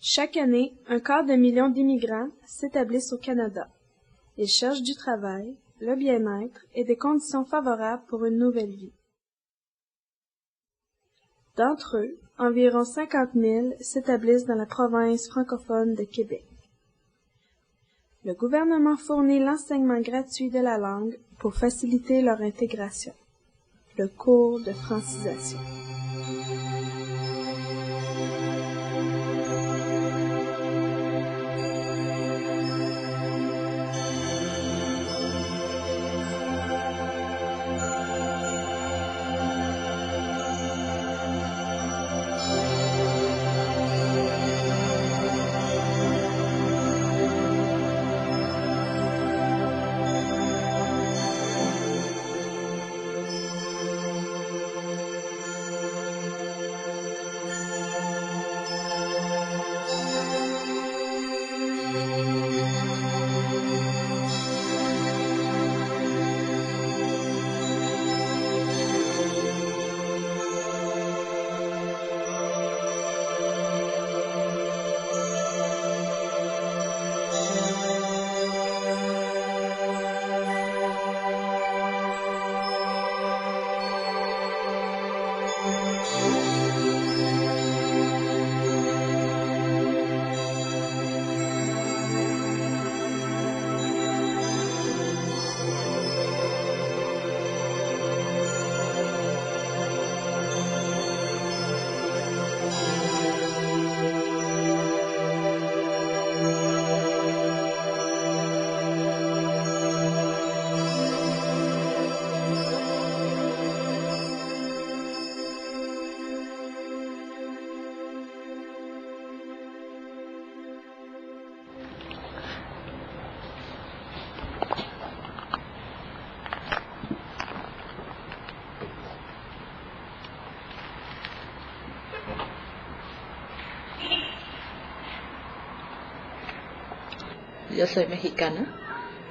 Chaque année, 250 000 d'immigrants s'établissent au Canada. Ils cherchent du travail, le bien-être et des conditions favorables pour une nouvelle vie. D'entre eux, environ 50 000 s'établissent dans la province francophone de Québec. Le gouvernement fournit l'enseignement gratuit de la langue pour faciliter leur intégration. Le cours de francisation. Yo soy mexicana.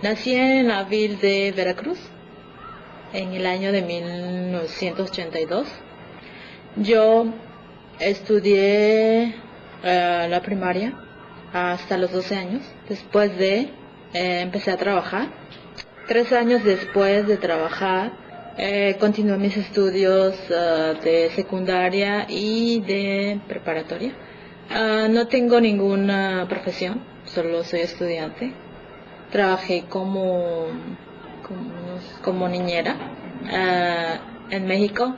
Nací en la ville de Veracruz en el año de 1982. Yo estudié la primaria hasta los 12 años. Después empecé a trabajar. 3 años después de trabajar, continué mis estudios de secundaria y de preparatoria. No tengo ninguna profesión, solo soy estudiante. Trabajé como niñera en México,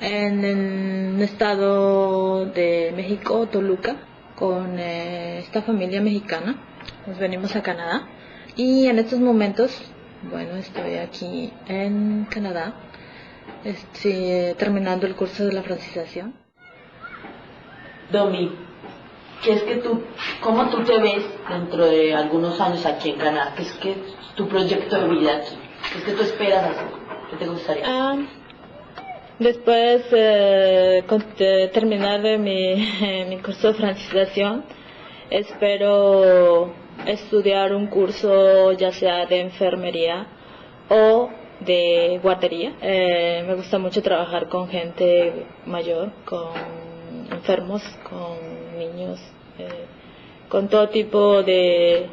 en el estado de México, Toluca, con esta familia mexicana. Nos venimos a Canadá y en estos momentos, bueno, estoy aquí en Canadá, estoy terminando el curso de la francización. Domi, ¿cómo tú te ves dentro de algunos años aquí en Canadá? ¿Qué es tu proyecto de vida aquí? ¿Qué es que tú esperas hacer? ¿Qué te gustaría? Después de terminar mi curso de francización, espero estudiar un curso ya sea de enfermería o de guardería. Me gusta mucho trabajar con gente mayor, con enfermos, con niños, con todo tipo de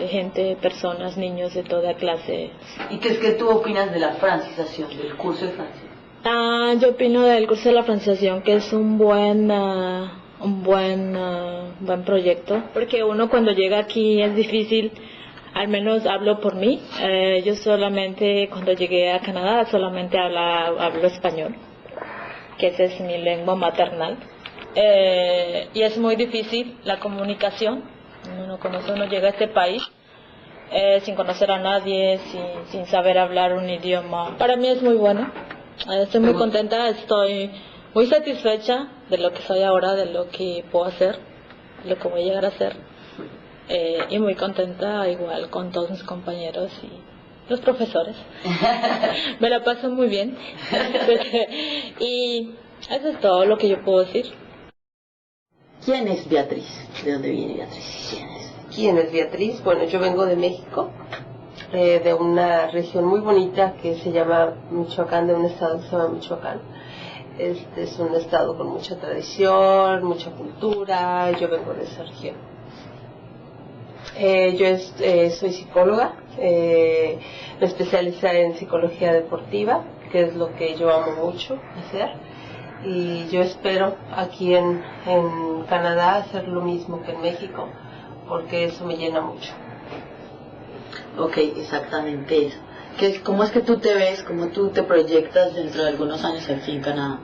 gente, personas, niños de toda clase. ¿Y qué es que tú opinas de la francización, del curso de francés? Yo opino del curso de la francización que es un buen proyecto, porque uno cuando llega aquí es difícil, al menos hablo por mí. Yo solamente cuando llegué a Canadá solamente hablo español, que esa es mi lengua maternal. Y es muy difícil la comunicación. Uno llega a este país sin conocer a nadie, sin saber hablar un idioma. Para mí es muy bueno. Estoy muy contenta, estoy muy satisfecha de lo que soy ahora, de lo que puedo hacer, de lo que voy a llegar a hacer. Y muy contenta igual con todos mis compañeros y los profesores. Me la paso muy bien. Y eso es todo lo que yo puedo decir. ¿Quién es Beatriz? ¿De dónde viene Beatriz? ¿Quién es Beatriz? Bueno, yo vengo de México, de una región muy bonita que se llama Michoacán, de un estado que se llama Michoacán. Es un estado con mucha tradición, mucha cultura. Yo vengo de esa región. Soy psicóloga, me especialicé en psicología deportiva, que es lo que yo amo mucho hacer. Y yo espero aquí en Canadá hacer lo mismo que en México, porque eso me llena mucho. Ok, exactamente eso. ¿Cómo es que tú te ves, cómo tú te proyectas dentro de algunos años aquí en Canadá?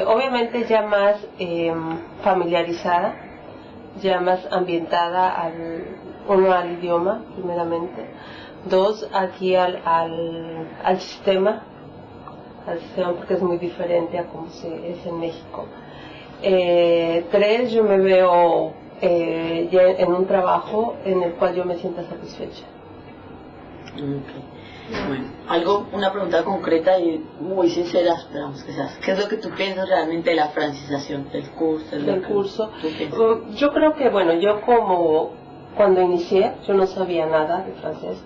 Obviamente ya más familiarizada, ya más ambientada al idioma, primeramente. 2, aquí al sistema, porque es muy diferente a como es en México. 3, yo me veo ya en un trabajo en el cual yo me sienta satisfecha. Okay. Bueno, una pregunta concreta y muy sincera, esperamos que seas. ¿Qué es lo que tú piensas realmente de la francización del curso? Del curso. Yo creo que, bueno, yo cuando inicié, yo no sabía nada de francés.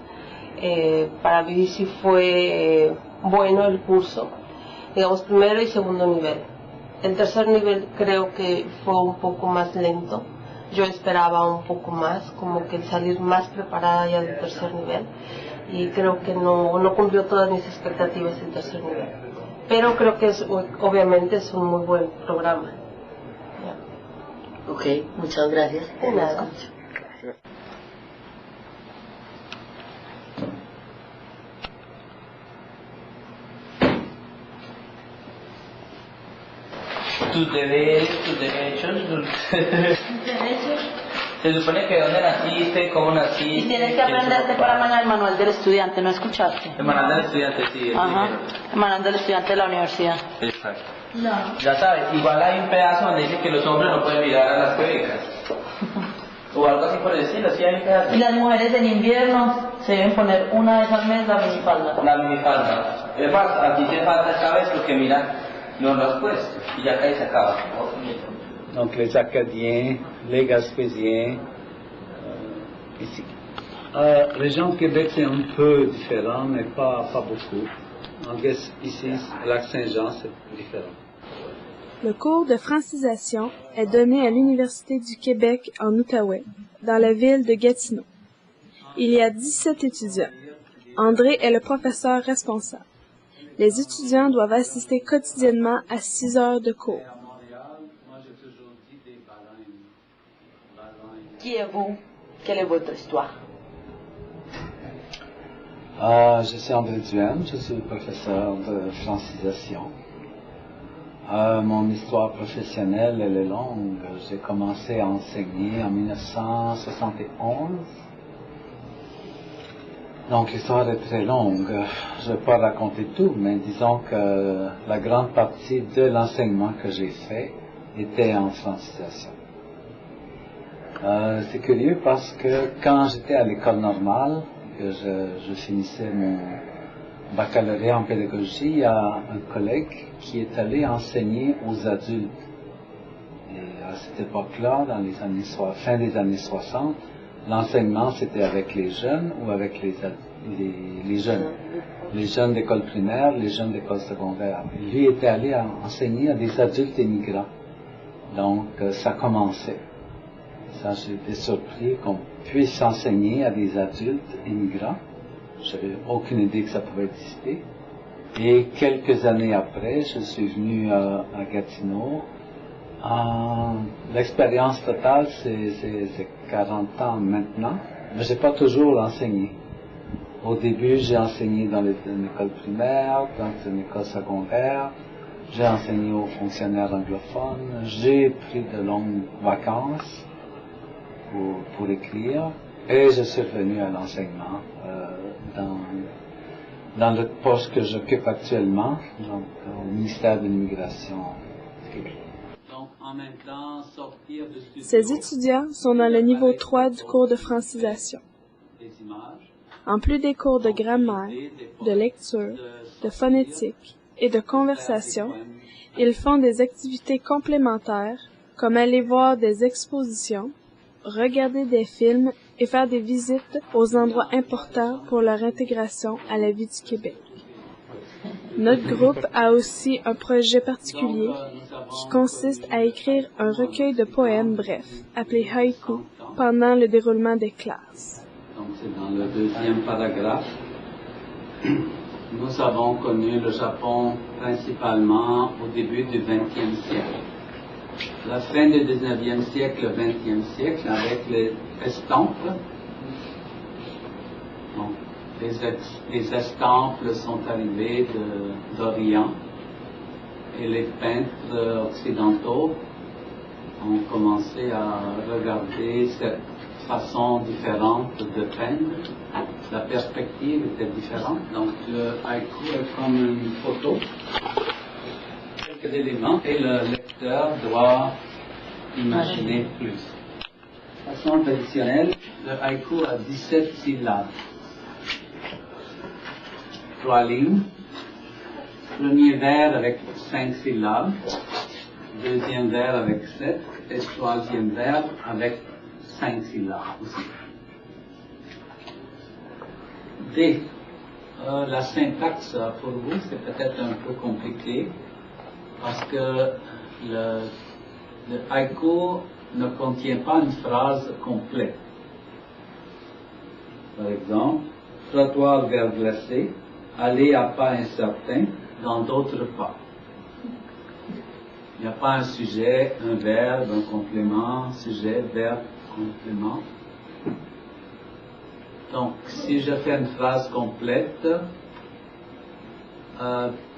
Para mí sí fue bueno el curso, digamos, primero y segundo nivel. El tercer nivel creo que fue un poco más lento. Yo esperaba un poco más, como que salir más preparada ya del tercer nivel. Y creo que no cumplió todas mis expectativas el tercer nivel. Pero creo que obviamente es un muy buen programa. Ok, muchas gracias. De nada. Tus derechos. Se supone que dónde naciste, cómo naciste. Y tienes que aprenderte para mañana el manual del estudiante, ¿no escuchaste? El manual del estudiante, sí. Ajá, el manual del estudiante de la universidad. Exacto. No. Ya sabes, igual hay un pedazo donde dice que los hombres no pueden mirar a las becas. O algo así por el estilo, sí hay un pedazo. Y las mujeres en invierno se deben poner una vez al mes la minifalda. La minifalda. Es más, aquí te falta esta vez porque mira, no lo has puesto. Y ya casi se acaba. Donc les Acadiens, les Gaspésiens, ici. Région de Québec, c'est un peu différent, mais pas beaucoup. Ici, Lac-Saint-Jean, c'est différent. Le cours de francisation est donné à l'Université du Québec en Outaouais, dans la ville de Gatineau. Il y a 17 étudiants. André est le professeur responsable. Les étudiants doivent assister quotidiennement à 6 heures de cours. Qui êtes-vous? Quelle est votre histoire? Je suis André Duhaime, je suis professeur de francisation. Mon histoire professionnelle, elle est longue. J'ai commencé à enseigner en 1971. Donc l'histoire est très longue. Je ne vais pas raconter tout, mais disons que la grande partie de l'enseignement que j'ai fait était en francisation. C'est curieux parce que quand j'étais à l'école normale, que je finissais mon baccalauréat en pédagogie, il y a un collègue qui est allé enseigner aux adultes. Et à cette époque-là, dans les années fin des années 60, l'enseignement c'était avec les jeunes ou avec les jeunes. Les jeunes d'école primaire, les jeunes d'école secondaire. Lui était allé enseigner à des adultes immigrants. Donc ça commençait. Ça, j'ai été surpris qu'on puisse enseigner à des adultes immigrants. Je n'avais aucune idée que ça pouvait exister. Et quelques années après, je suis venu à Gatineau. L'expérience totale, c'est 40 ans maintenant, mais je n'ai pas toujours enseigné. Au début, j'ai enseigné dans une école primaire, dans une école secondaire. J'ai enseigné aux fonctionnaires anglophones. J'ai pris de longues vacances pour écrire, et je suis revenu à l'enseignement dans le poste que j'occupe actuellement, donc au ministère de l'Immigration du Québec. Donc, en même temps, sortir de studio, Ces étudiants sont dans le niveau 3 du cours de francisation. En plus des cours de grammaire, de lecture, de phonétique et de conversation, ils font des activités complémentaires comme aller voir des expositions, regarder des films et faire des visites aux endroits importants pour leur intégration à la vie du Québec. Notre groupe a aussi un projet particulier qui consiste à écrire un recueil de poèmes brefs, appelé haïku, pendant le déroulement des classes. Donc c'est dans le deuxième paragraphe. Nous avons connu le Japon principalement au début du XXe siècle. La fin du XIXe siècle, le XXe siècle, avec les estampes. Donc, les estampes sont arrivées d'Orient et les peintres occidentaux ont commencé à regarder cette façon différente de peindre. La perspective était différente. Donc le haïku est comme une photo, quelques éléments, et le lecteur doit imaginer plus. De façon traditionnelle, le haïku a 17 syllabes. 3 lignes. Premier vers avec 5 syllabes. Deuxième vers avec 7. Et troisième vers avec 5 syllabes aussi. D. La syntaxe pour vous, c'est peut-être un peu compliqué parce que le haïku ne contient pas une phrase complète. Par exemple, trottoir verglacé, aller à pas incertain, dans d'autres pas. Il n'y a pas un sujet, un verbe, un complément, sujet, verbe, complément. Donc, si je fais une phrase complète,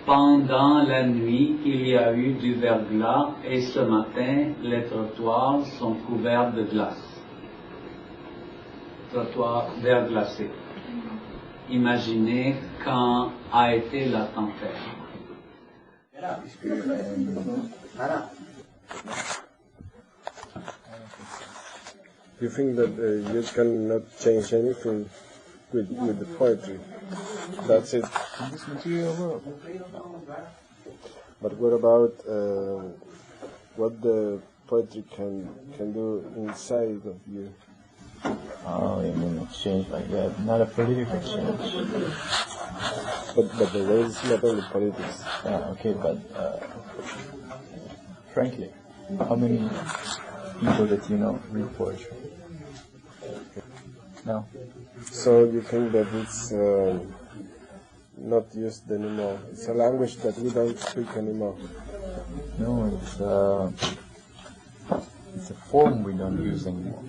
pendant la nuit, il y a eu du verglas et ce matin, les trottoirs sont couverts de glace. Trottoir verglacé. Imaginez quand a été la tempête. You think that you cannot change anything with the poetry? That's it. In this material world. But what about what the poetry can do inside of you? Oh, you mean a change like that? Not a political change. But there is not only politics. Okay, but frankly, how many people that you know read poetry? No. So you think that it's not used anymore? It's a language that we don't speak anymore. No, it's a form we don't use anymore.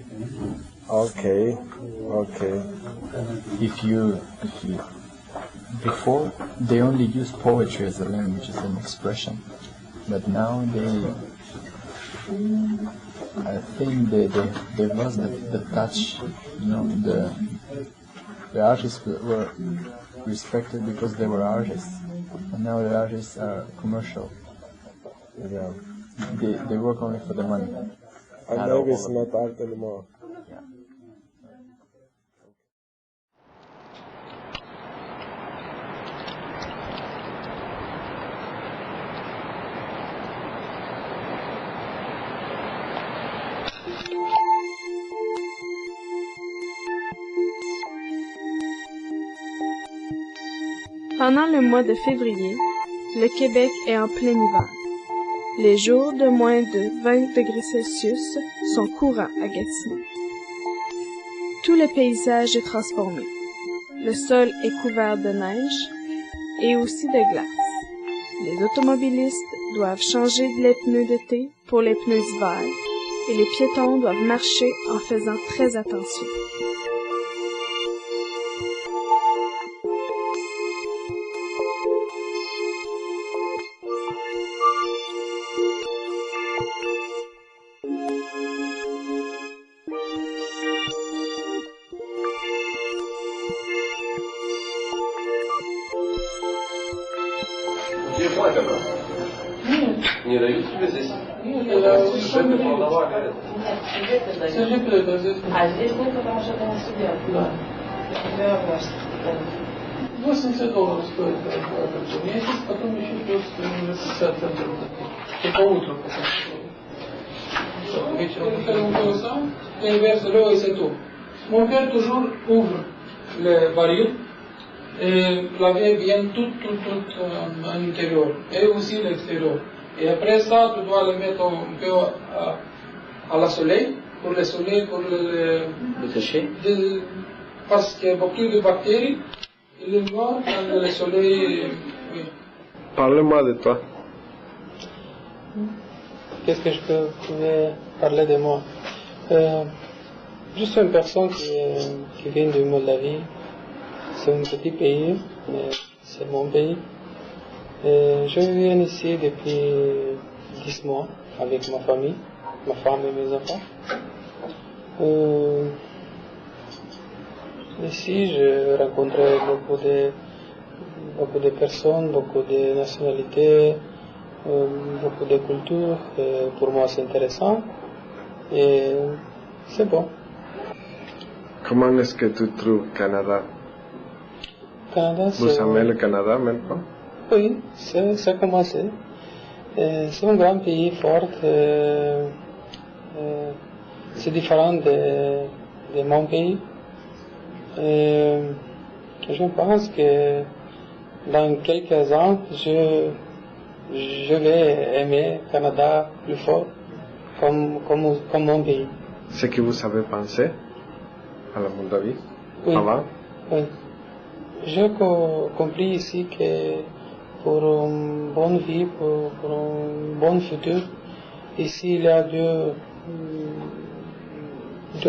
Okay. If you before they only used poetry as a language, as an expression, but now I think they lost the touch. You know, the artists were respected because they were artists, and now the artists are commercial. Yeah. They work only for the money. And maybe it's not art anymore. Yeah. Pendant le mois de février, le Québec est en plein hiver. Les jours de moins de 20 degrés Celsius sont courants à Gatineau. Tout le paysage est transformé. Le sol est couvert de neige et aussi de glace. Les automobilistes doivent changer les pneus d'été pour les pneus d'hiver et les piétons doivent marcher en faisant très attention. Не дают тебе здесь? Сюжеты продавали. Сюжеты продают. А здесь нет, потому что это не студент. Да. Это 80 долларов стоит в месяц, потом еще плюс уже 50 центов. Только утром потом. Вечером. Et inverse, là, c'est tout. Mon père toujours ouvre le baril Et la vie vient tout à l'intérieur et aussi l'extérieur. Et après ça, tu dois le mettre un peu à la soleil, pour le soleil, pour le sécher. Parce qu'il y a beaucoup de bactéries, et le noir, dans le soleil. Oui. Parle-moi de toi. Qu'est-ce que je peux parler de moi? Je suis une personne qui vient de Moldavie. C'est un petit pays, mais c'est mon pays. Je viens ici depuis 10 mois avec ma famille, ma femme et mes enfants. Ici, je rencontre beaucoup de personnes, beaucoup de nationalités, beaucoup de cultures. Pour moi, c'est intéressant et c'est bon. Comment est-ce que tu trouves le Canada? Vous aimez le Canada maintenant? Oui, ça a commencé. C'est un grand pays fort. C'est différent de mon pays. Je pense que dans quelques ans, je vais aimer le Canada plus fort comme mon pays. Ce que vous avez pensé à la Moldavie avant? Oui. J'ai compris ici que pour une bonne vie, pour un bon futur, ici il y a deux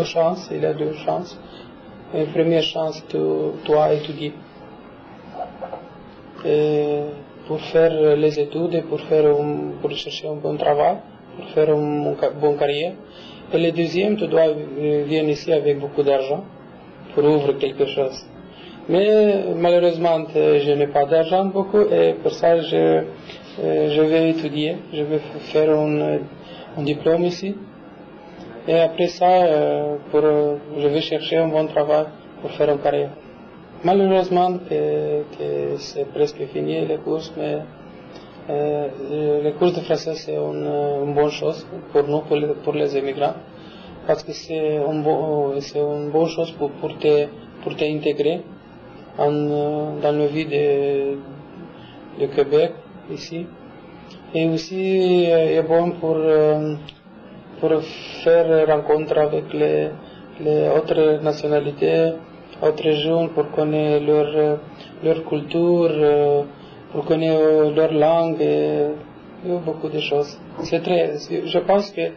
chances. Il y a deux chances. La première chance, tu dois étudier pour faire les études, pour chercher un bon travail, pour faire une bonne carrière. Et le deuxième, tu dois venir ici avec beaucoup d'argent pour ouvrir quelque chose. Mais malheureusement, je n'ai pas d'argent beaucoup et pour ça, je vais étudier. Je vais faire un diplôme ici. Et après ça, je vais chercher un bon travail pour faire une carrière. Malheureusement, que c'est presque fini les cours, mais les cours de français c'est une bonne chose pour nous, pour les immigrants, parce que c'est une bonne chose pour t'intégrer dans la vie de Québec ici. Et aussi, est bon pour faire rencontre avec les autres nationalités, autres jeunes, pour connaître leur culture, pour connaître leur langue, et beaucoup de choses. Je pense que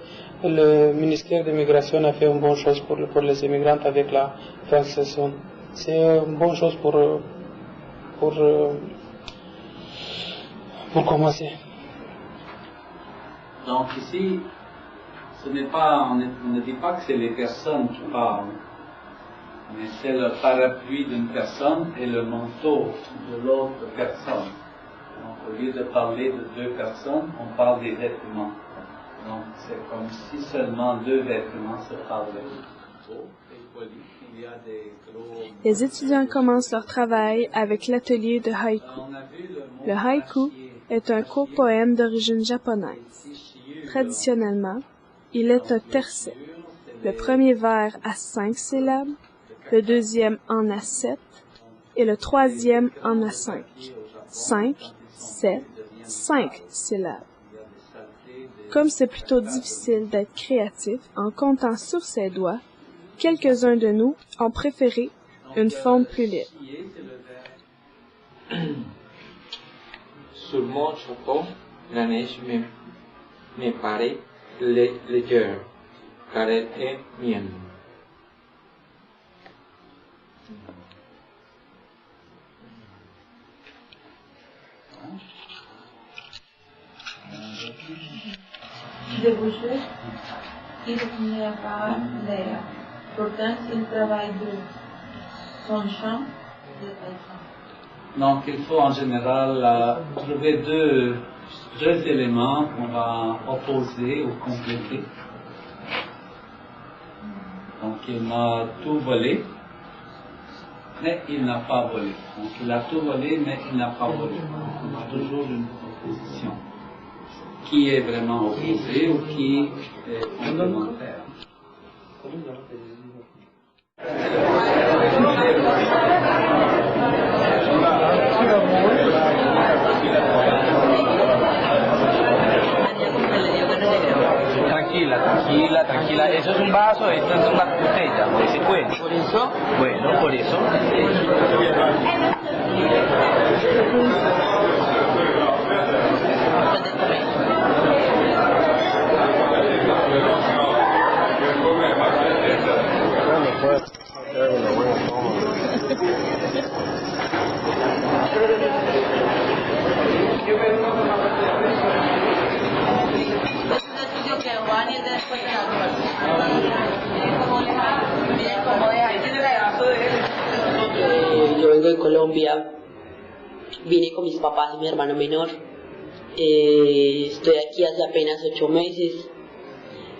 le ministère de l'immigration a fait une bonne chose pour les immigrants avec la francisation. C'est une bonne chose pour commencer. Donc ici, on ne dit pas que c'est les personnes qui parlent, mais c'est le parapluie d'une personne et le manteau de l'autre personne. Donc au lieu de parler de deux personnes, on parle des vêtements. Donc c'est comme si seulement deux vêtements se parlaient. Les étudiants commencent leur travail avec l'atelier de haïku. Le haïku est un court poème d'origine japonaise. Traditionnellement, il est un tercet. Le premier vers a 5 syllabes, le deuxième en a 7 et le troisième en a 5. 5, 7, 5 syllabes. Comme c'est plutôt difficile d'être créatif en comptant sur ses doigts, quelques-uns de nous ont préféré une forme plus libre. Sur mon chapeau, la neige me paraît légère, car elle est mienne. De boucher, il n'y a pas d'air. Pourtant, il travaille de son champ de paysan. Donc il faut en général trouver deux éléments qu'on va opposer ou compléter. Donc il m'a tout volé, mais il n'a pas volé. Donc il a tout volé, mais il n'a pas volé. On a toujours une opposition. Qui est vraiment opposé ou qui est complémentaire. tranquila, eso es un vaso, esto es una botella, de ese cuento. ¿Por eso? Bueno, por eso. Yo vengo de Colombia, vine con mis papás y mi hermano menor. Estoy aquí hace apenas 8 meses.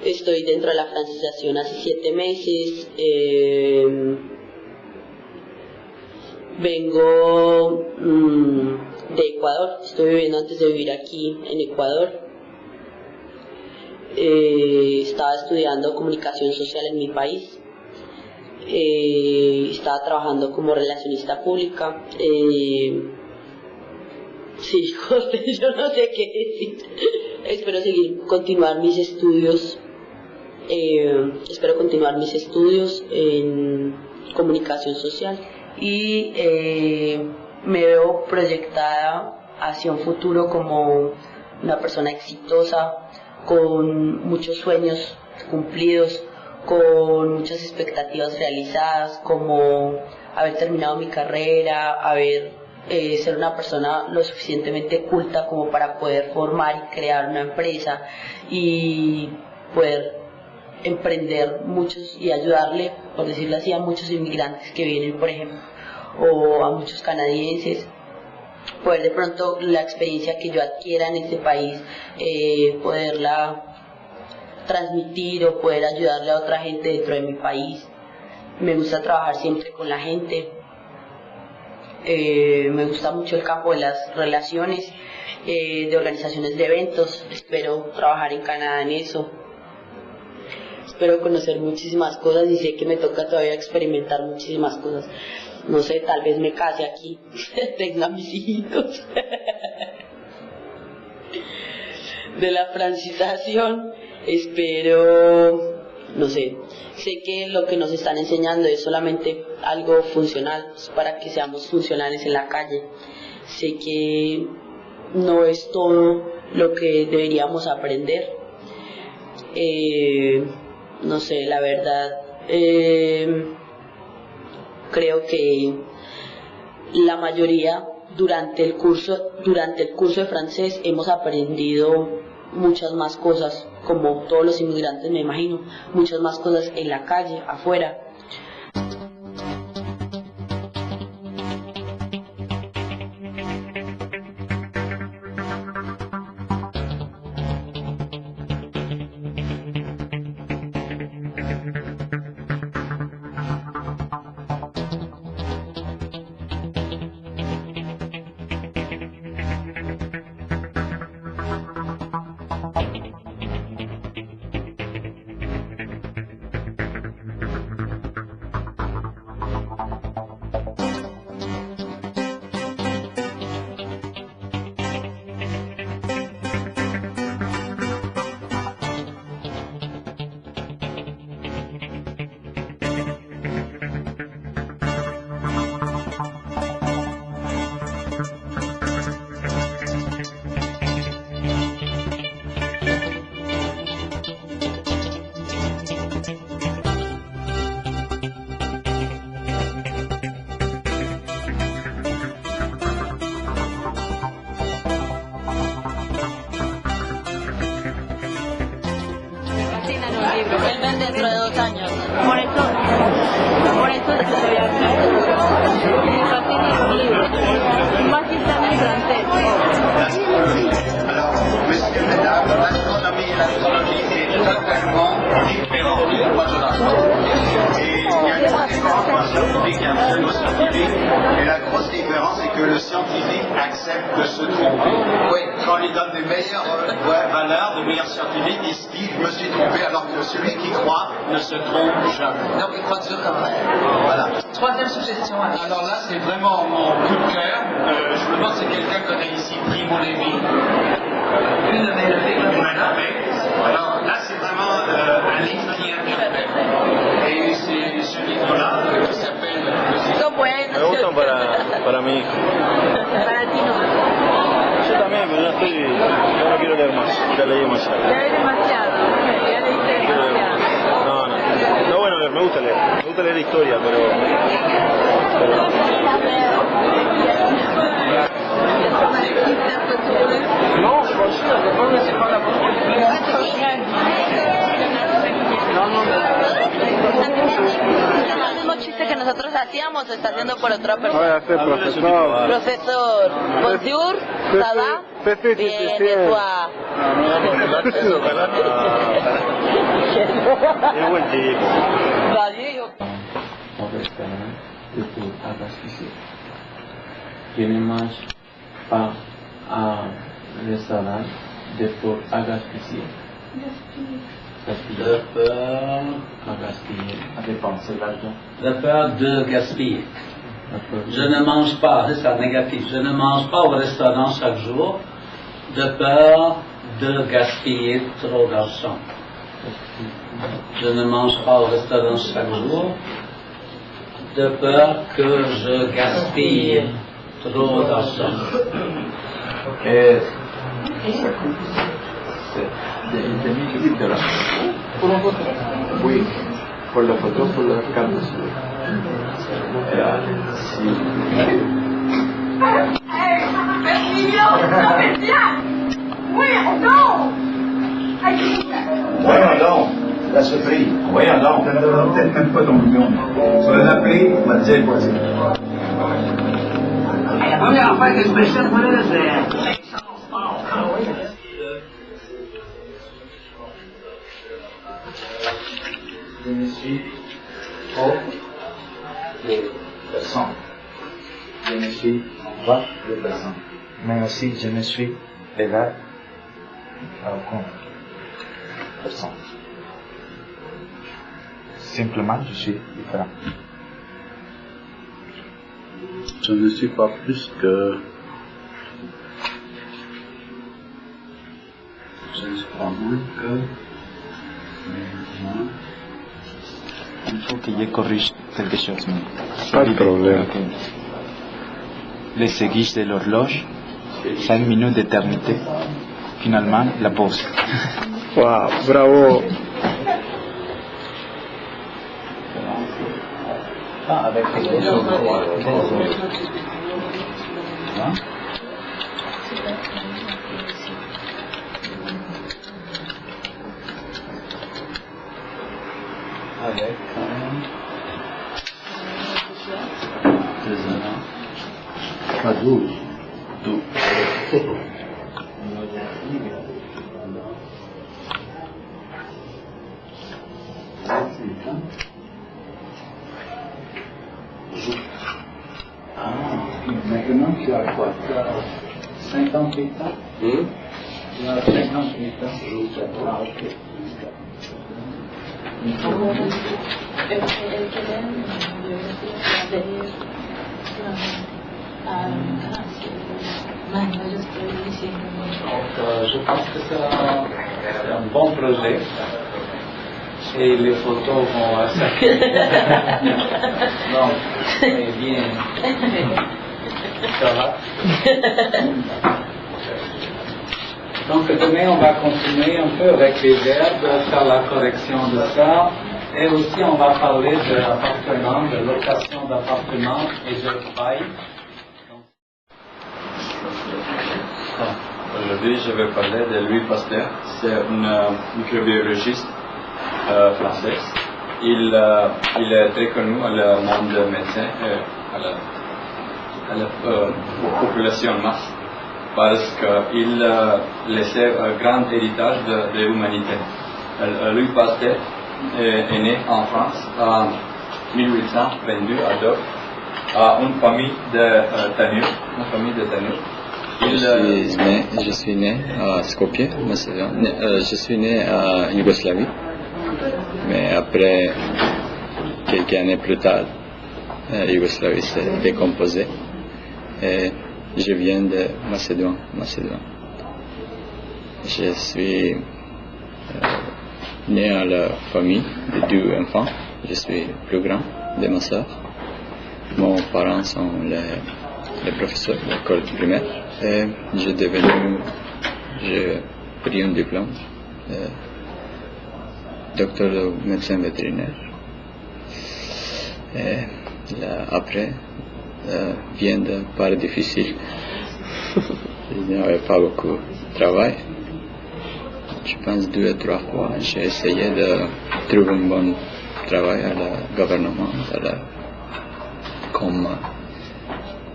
Estoy dentro de la francización hace 7 meses. Vengo de Ecuador. Estoy viviendo antes de vivir aquí en Ecuador. Estaba estudiando comunicación social en mi país. Estaba trabajando como relacionista pública. Sí, José, yo no sé qué decir. Espero continuar mis estudios. Espero continuar mis estudios en comunicación social y me veo proyectada hacia un futuro como una persona exitosa, con muchos sueños cumplidos, con muchas expectativas realizadas, como haber terminado mi carrera, ser una persona lo suficientemente culta como para poder formar y crear una empresa y poder emprender muchos y ayudarle, por decirlo así, a muchos inmigrantes que vienen, por ejemplo, o a muchos canadienses, poder de pronto la experiencia que yo adquiera en este país, poderla transmitir o poder ayudarle a otra gente dentro de mi país. Me gusta trabajar siempre con la gente. Me gusta mucho el campo de las relaciones, de organizaciones de eventos. Espero trabajar en Canadá en eso. Espero conocer muchísimas cosas y sé que me toca todavía experimentar muchísimas cosas. No sé, tal vez me case aquí, tenga mis hijitos. De la francización, espero, no sé que lo que nos están enseñando es solamente algo funcional, para que seamos funcionales en la calle. Sé que no es todo lo que deberíamos aprender. No sé, la verdad, creo que la mayoría durante el curso de francés hemos aprendido muchas más cosas, como todos los inmigrantes me imagino, muchas más cosas en la calle, afuera. Vuelven dentro de 2 años. Por eso estoy aquí. Me fascina un libro. Más que está en francés. Alors, messieurs, mesdames, l'astronomie et l'astrologie est totalement différent. Et il y a une grosse différence entre un scientifique et un pseudo-scientifique. Et la grosse différence, c'est que le scientifique accepte de se tromper. Oui. Quand on lui donne des meilleures valeurs, des meilleurs scientifiques, il se dit je me suis trompé, alors que celui qui croit ne se trompe jamais. Donc il croit toujours comme vrai. Voilà. Troisième suggestion. Alors là, c'est vraiment mon coup de cœur. Je me demande si quelqu'un connaît ici Primo Levi. Une de mes levées. Alors là, c'est vraiment un livre qui a mi hijo. Para ti no. Yo también, pero yo no quiero leer más, ya leí demasiado. Lees demasiado, ya leíste demasiado. No, bueno leer, me gusta leer historia, pero Non, franchement, c'est pas la bonne. El mismo chiste que nosotros hacíamos lo está haciendo por otra Voy a persona. hacer profesor. Profesor, bonjour, ça va? Bien, et toi? es buen tipo. Va bien. Au restaurant de pour abasticer. Tenemos pas un restaurant de pour agaspiller. De peur, À dépenser l'argent. de peur de gaspiller. Je ne mange pas, c'est ça, négatif. Je ne mange pas au restaurant chaque jour, de peur de gaspiller trop d'argent. Je ne mange pas au restaurant chaque jour, de peur que je gaspille trop d'argent. C'est demi de la. Oui, pour la photo, pour la carte. Voyons donc, la surprise. Voyons donc. Ça ne donnera peut-être même pas ton million. Tu vas l'appeler, on va te dire quoi c'est. La première affaire que je m'achète, moi, là, c'est... Je me suis trop de personnes. Je me suis en bas de personnes. Mais aussi, je me suis égal à aucune personne. Simplement, je suis différent. Je ne suis pas plus que... Je ne suis pas moins que... Il faut que je corrige quelque chose. Pas de problème. Les aiguilles de l'horloge, 5 minutes d'éternité. Finalement, la pause. Wow, bravo. Ah, avec les autres. Hein? Avec pas 12. 12. Maintenant tu as quoi? Tu as 58 ans? Tu as 58 ans? Ah, ok. Je pense que c'est un bon projet et les photos vont s'accueillir. Donc, c'est bien. Ça va? Donc demain on va continuer un peu avec les verbes, faire la correction de ça, et aussi on va parler de l'appartement, de location d'appartement, et je travaille. Aujourd'hui, je vais parler de Louis Pasteur. C'est un microbiologiste français. Il est très connu à le monde médecin, à la population masse, parce qu'il laissait un grand héritage de l'humanité. Louis Pasteur est né en France en 1822 à une famille de Tanur. Je suis né à Skopje, Macédoine. Je suis né à Yougoslavie, mais après, quelques années plus tard, Yougoslavie s'est décomposée et je viens de Macédoine. Je suis né à la famille de 2 enfants. Je suis le plus grand de ma soeur. Mes parents sont les le professeur de l'école primaire. Et j'ai pris un diplôme, docteur de médecin vétérinaire. Et là, après, vient de part difficile. Il n'y avait pas beaucoup de travail. Je pense 2 ou 3 fois, j'ai essayé de trouver un bon travail à le gouvernement, comme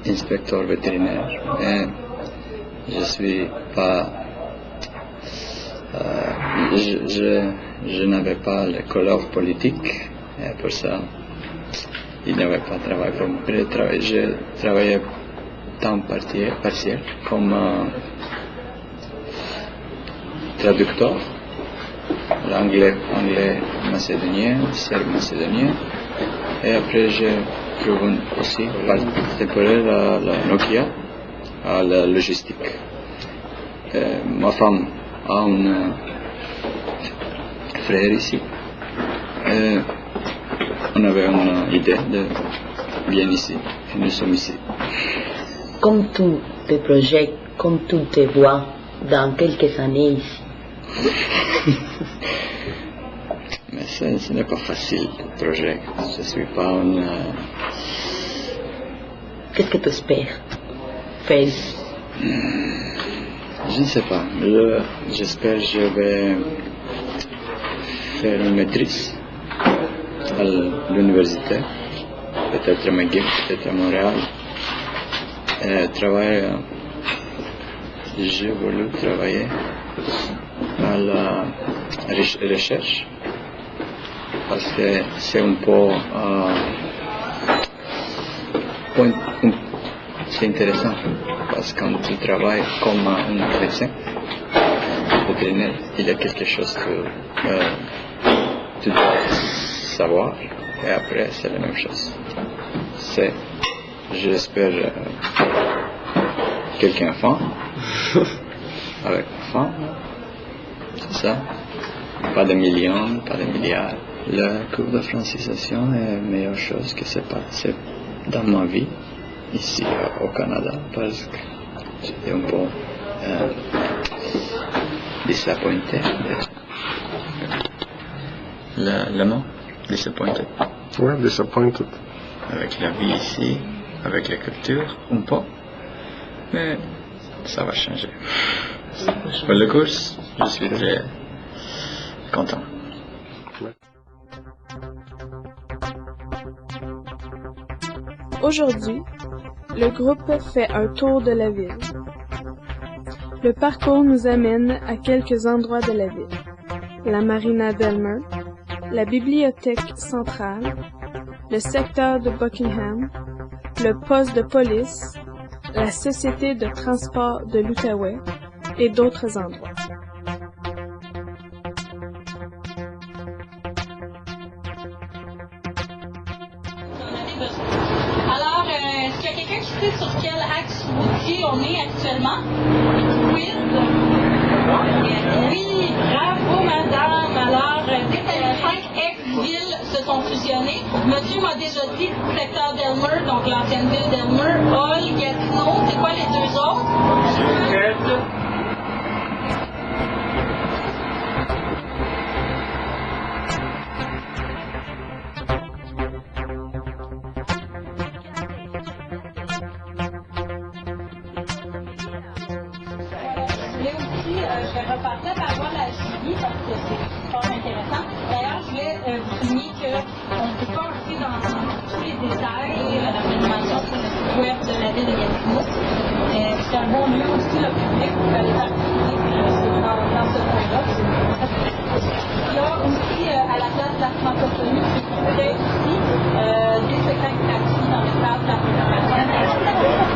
inspecteur vétérinaire. Mais je suis pas, je n'avais pas la couleur politique, et pour ça, il n'y avait pas de travail pour moi. Je travaillais temps partiel comme traducteur, l'anglais macédonien, serbe macédonien, et après j'ai trouvé aussi temporaire à la Nokia, à la logistique. Ma femme a un frère ici. Et on avait une idée de bien ici, et nous sommes ici. Comme tu te projettes, comme tu te vois dans quelques années ici? Mais ce n'est pas facile, le projet. Je ne suis pas une... Qu'est-ce que tu espères faire? Je ne sais pas. J'espère que je vais faire une maîtrise à l'université, peut-être à McGill, peut-être à Montréal. J'ai voulu travailler à la recherche parce que c'est un peu c'est intéressant parce que quand tu travailles comme un médecin vétérinaire, il y a quelque chose que tu dois savoir et après c'est la même chose. J'espère quelqu'un enfant avec une femme, c'est ça, pas de millions, pas de milliards. Le cours de francisation est la meilleure chose que c'est passé dans ma vie ici au Canada parce que j'étais un peu disappointé. Le mot disappointed. Ouais, disappointed. Avec la vie ici, avec la culture, un peu. Mais ça va changer. Pour le cours, je suis très content. Aujourd'hui, le groupe fait un tour de la ville. Le parcours nous amène à quelques endroits de la ville. La Marina d'Elmer, la bibliothèque centrale, le secteur de Buckingham, le poste de police, la société de transport de l'Outaouais et d'autres endroits. Alors, est-ce qu'il y a quelqu'un qui sait sur quel axe routier on est actuellement? Oui. Oui, bravo madame. Alors, 5 ex-villes se sont fusionnées. Monsieur m'a déjà dit secteur d'Elmer, donc l'ancienne ville d'Elmer, Hall, Gatineau, c'est quoi les 2 autres? Je vais repartir par voir la Julie parce que c'est fort intéressant. D'ailleurs, je voulais vous souligner qu'on ne peut pas entrer dans tous les détails de l'animation sur le site web de la ville de Gatineau. C'est un bon lieu aussi, le public, pour aller participer dans ce point-là. Il y a aussi à la place de la francophonie qui fait aussi des spectacles gratuits dans le cadre de la programmation.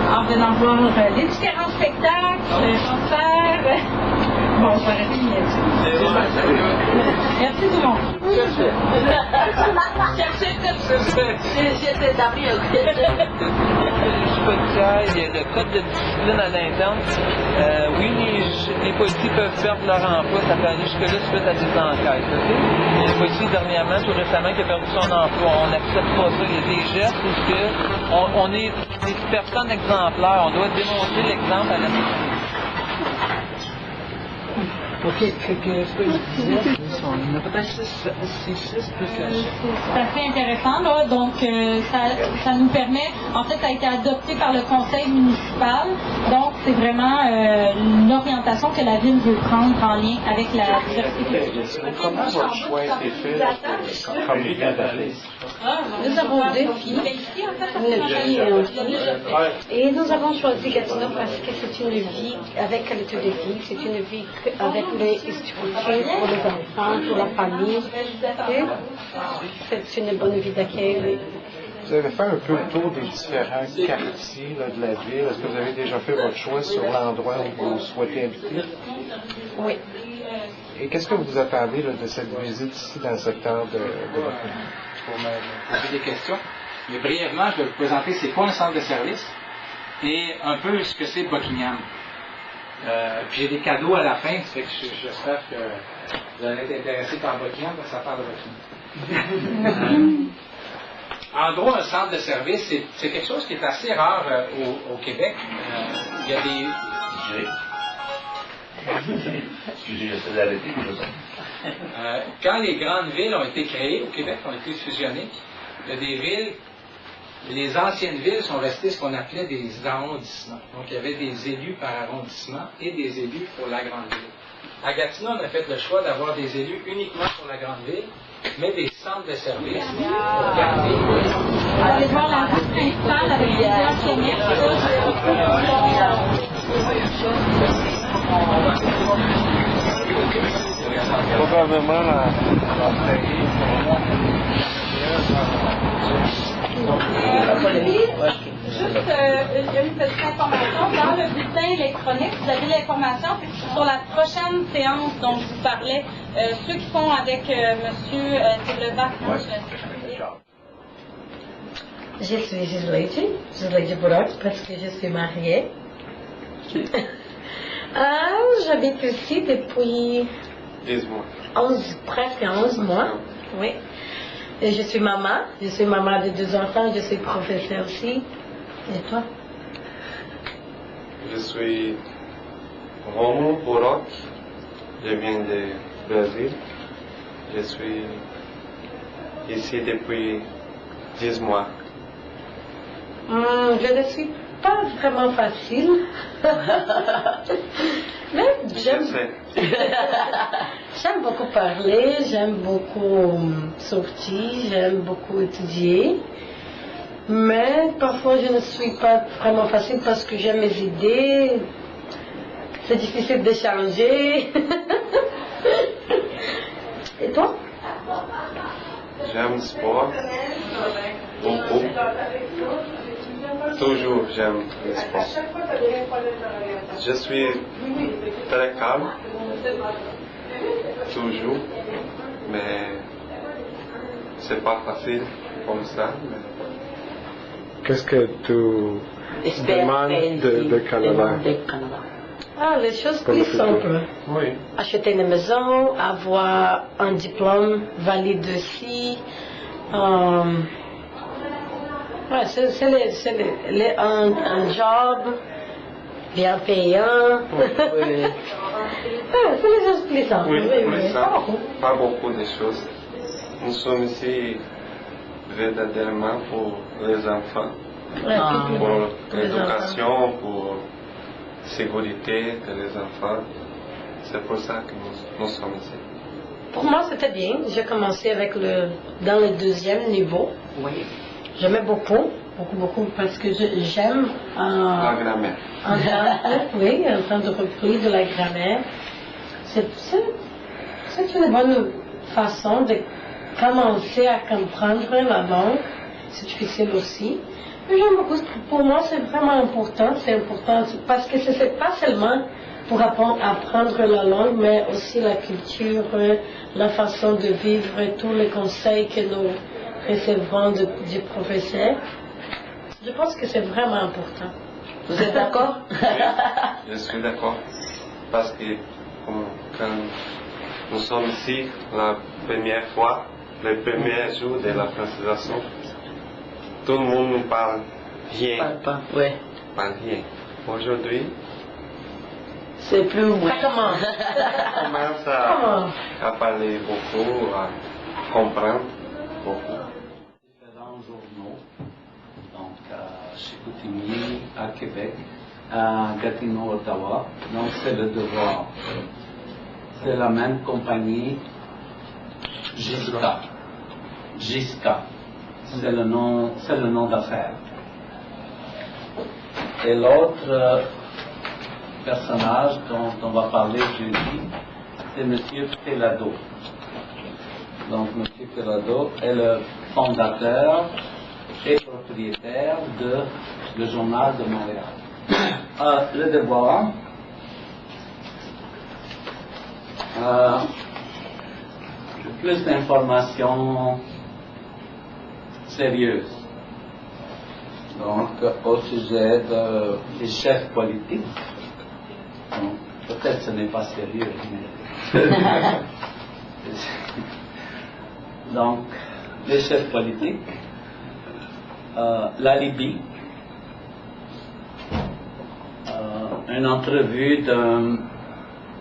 En venant voir les différents spectacles, concerts. Bon, je vais arrêter de niaiser. Merci tout le monde. J'essaie d'appeler il y a le code de discipline à l'interne. Oui, les policiers peuvent perdre leur emploi, ça peut aller jusque-là suite à des enquêtes. Okay? Il y a un policier dernièrement, tout récemment, qui a perdu son emploi. On n'accepte pas ça. Il y a des gestes où on est des personnes exemplaires. On doit démontrer l'exemple à la société. Ok, ce que je disais, il y en a peut-être 6 plus la chef. C'est assez intéressant, là. Donc, ça nous permet, en fait, ça a été adopté par le conseil municipal. Donc, c'est vraiment une orientation que la ville veut prendre en lien avec la diversité. Comment votre choix a été fait comme égaliste? Nous avons 2 filles, une fille et un fils. Et nous avons choisi Gatineau parce que c'est une vie avec qualité de vie, c'est une vie avec les structures pour les enfants, pour la famille. Et c'est une bonne vie d'accueil. Vous avez fait un peu le tour des différents quartiers là, de la ville. Est-ce que vous avez déjà fait votre choix sur l'endroit où vous souhaitez habiter? Oui. Et qu'est-ce que vous attendez là, de cette visite ici dans le secteur de votre ville? Pour me poser des questions. Mais brièvement, je vais vous présenter c'est quoi un centre de service et un peu ce que c'est Buckingham. Puis j'ai des cadeaux à la fin, ça fait que j'espère que vous allez être intéressés par Buckingham, parce que ça parle de Buckingham. En gros, un centre de service, c'est quelque chose qui est assez rare au Québec. Il y a des... Excusez, j'essaie d'arrêter. Quand les grandes villes ont été créées au Québec, ont été fusionnées, il y a des villes, les anciennes villes sont restées ce qu'on appelait des arrondissements. Donc il y avait des élus par arrondissement et des élus pour la grande ville. À Gatineau, on a fait le choix d'avoir des élus uniquement pour la grande ville, mais des centres de services pour garder. Allez voir la route principale avec plusieurs Probablement la Juste une petite information. Dans le bulletin électronique, vous avez l'information sur la prochaine séance dont je vous parlais. Ceux qui font avec monsieur Levac. Je suis Gislaide Bourok, parce que je suis mariée. J'habite ici depuis 10 mois. Presque 11 mois. Oui. Et je suis maman de 2 enfants, je suis professeure aussi. Et toi? Je suis Romo Bourok, je viens du Brésil. Je suis ici depuis 10 mois. Je ne suis pas vraiment facile. Mais j'aime beaucoup parler, j'aime beaucoup sortir, j'aime beaucoup étudier. Mais parfois je ne suis pas vraiment facile parce que j'aime mes idées. C'est difficile de changer. Et toi? J'aime le sport beaucoup. Toujours j'aime le sport. Je suis très calme, toujours, mais c'est pas facile comme ça. Qu'est-ce que tu demandes de Canada? Les choses plus simples. Oui. Acheter une maison, avoir un diplôme valide aussi. C'est un job bien payant. C'est les choses plus simples. Oui, pas beaucoup de choses. Nous sommes ici véritablement pour les enfants, pour l'éducation, pour la sécurité des enfants. C'est pour ça que nous sommes ici. Pour moi, c'était bien. J'ai commencé avec dans le 2e niveau. Oui. J'aimais beaucoup, parce que j'aime la grammaire. Oui, en train de reprise de la grammaire. C'est une bonne façon de commencer à comprendre la langue. C'est difficile aussi. Mais j'aime beaucoup. Pour moi, c'est vraiment important. C'est important parce que ce n'est pas seulement pour apprendre la langue, mais aussi la culture, la façon de vivre, tous les conseils que nous recevons du professeur. Je pense que c'est vraiment important. Vous êtes d'accord? Oui, je suis d'accord. parce que quand nous sommes ici la première fois, le premier jour de la francisation, tout le monde nous parle rien. Parle rien. Aujourd'hui, c'est plus on commence à parler beaucoup, à comprendre beaucoup. Différents journaux, donc à Chicoutimi, à Québec, à Gatineau, Ottawa. Donc c'est le devoir. C'est la même compagnie, Gisca. Gisca. C'est le nom d'affaires. Et l'autre personnage dont on va parler jeudi, c'est M. Pelado. Donc M. Pelado est le fondateur et propriétaire de le Journal de Montréal. Le devoir, plus d'informations sérieuses. Donc, au sujet des chefs politiques, peut-être ce n'est pas sérieux, mais donc, les chefs politiques, la Libye, une entrevue d'un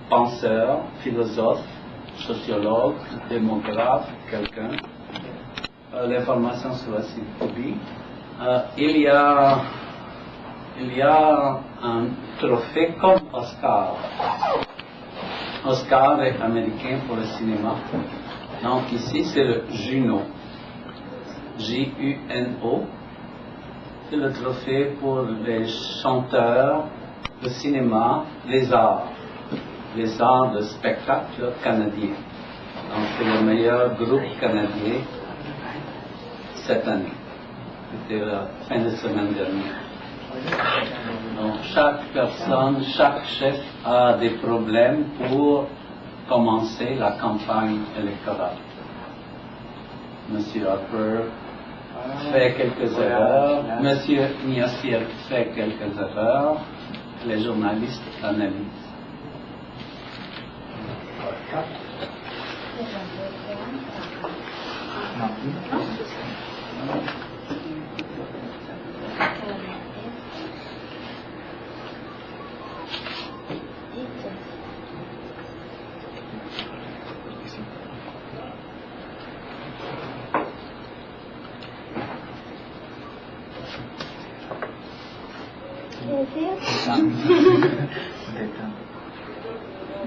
penseur, philosophe, sociologue, démographe, quelqu'un, l'information sur la Libye. Il y a un trophée comme Oscar. Oscar est américain pour le cinéma. Donc ici c'est le Juno. J-U-N-O. C'est le trophée pour les chanteurs, le cinéma, les arts de spectacle canadiens. Donc c'est le meilleur groupe canadien cette année. C'était la fin de semaine dernière. Donc chaque personne, chaque chef a des problèmes pour commencer la campagne électorale. Monsieur Harper fait quelques erreurs, Monsieur Niassir fait quelques erreurs, les journalistes analysent.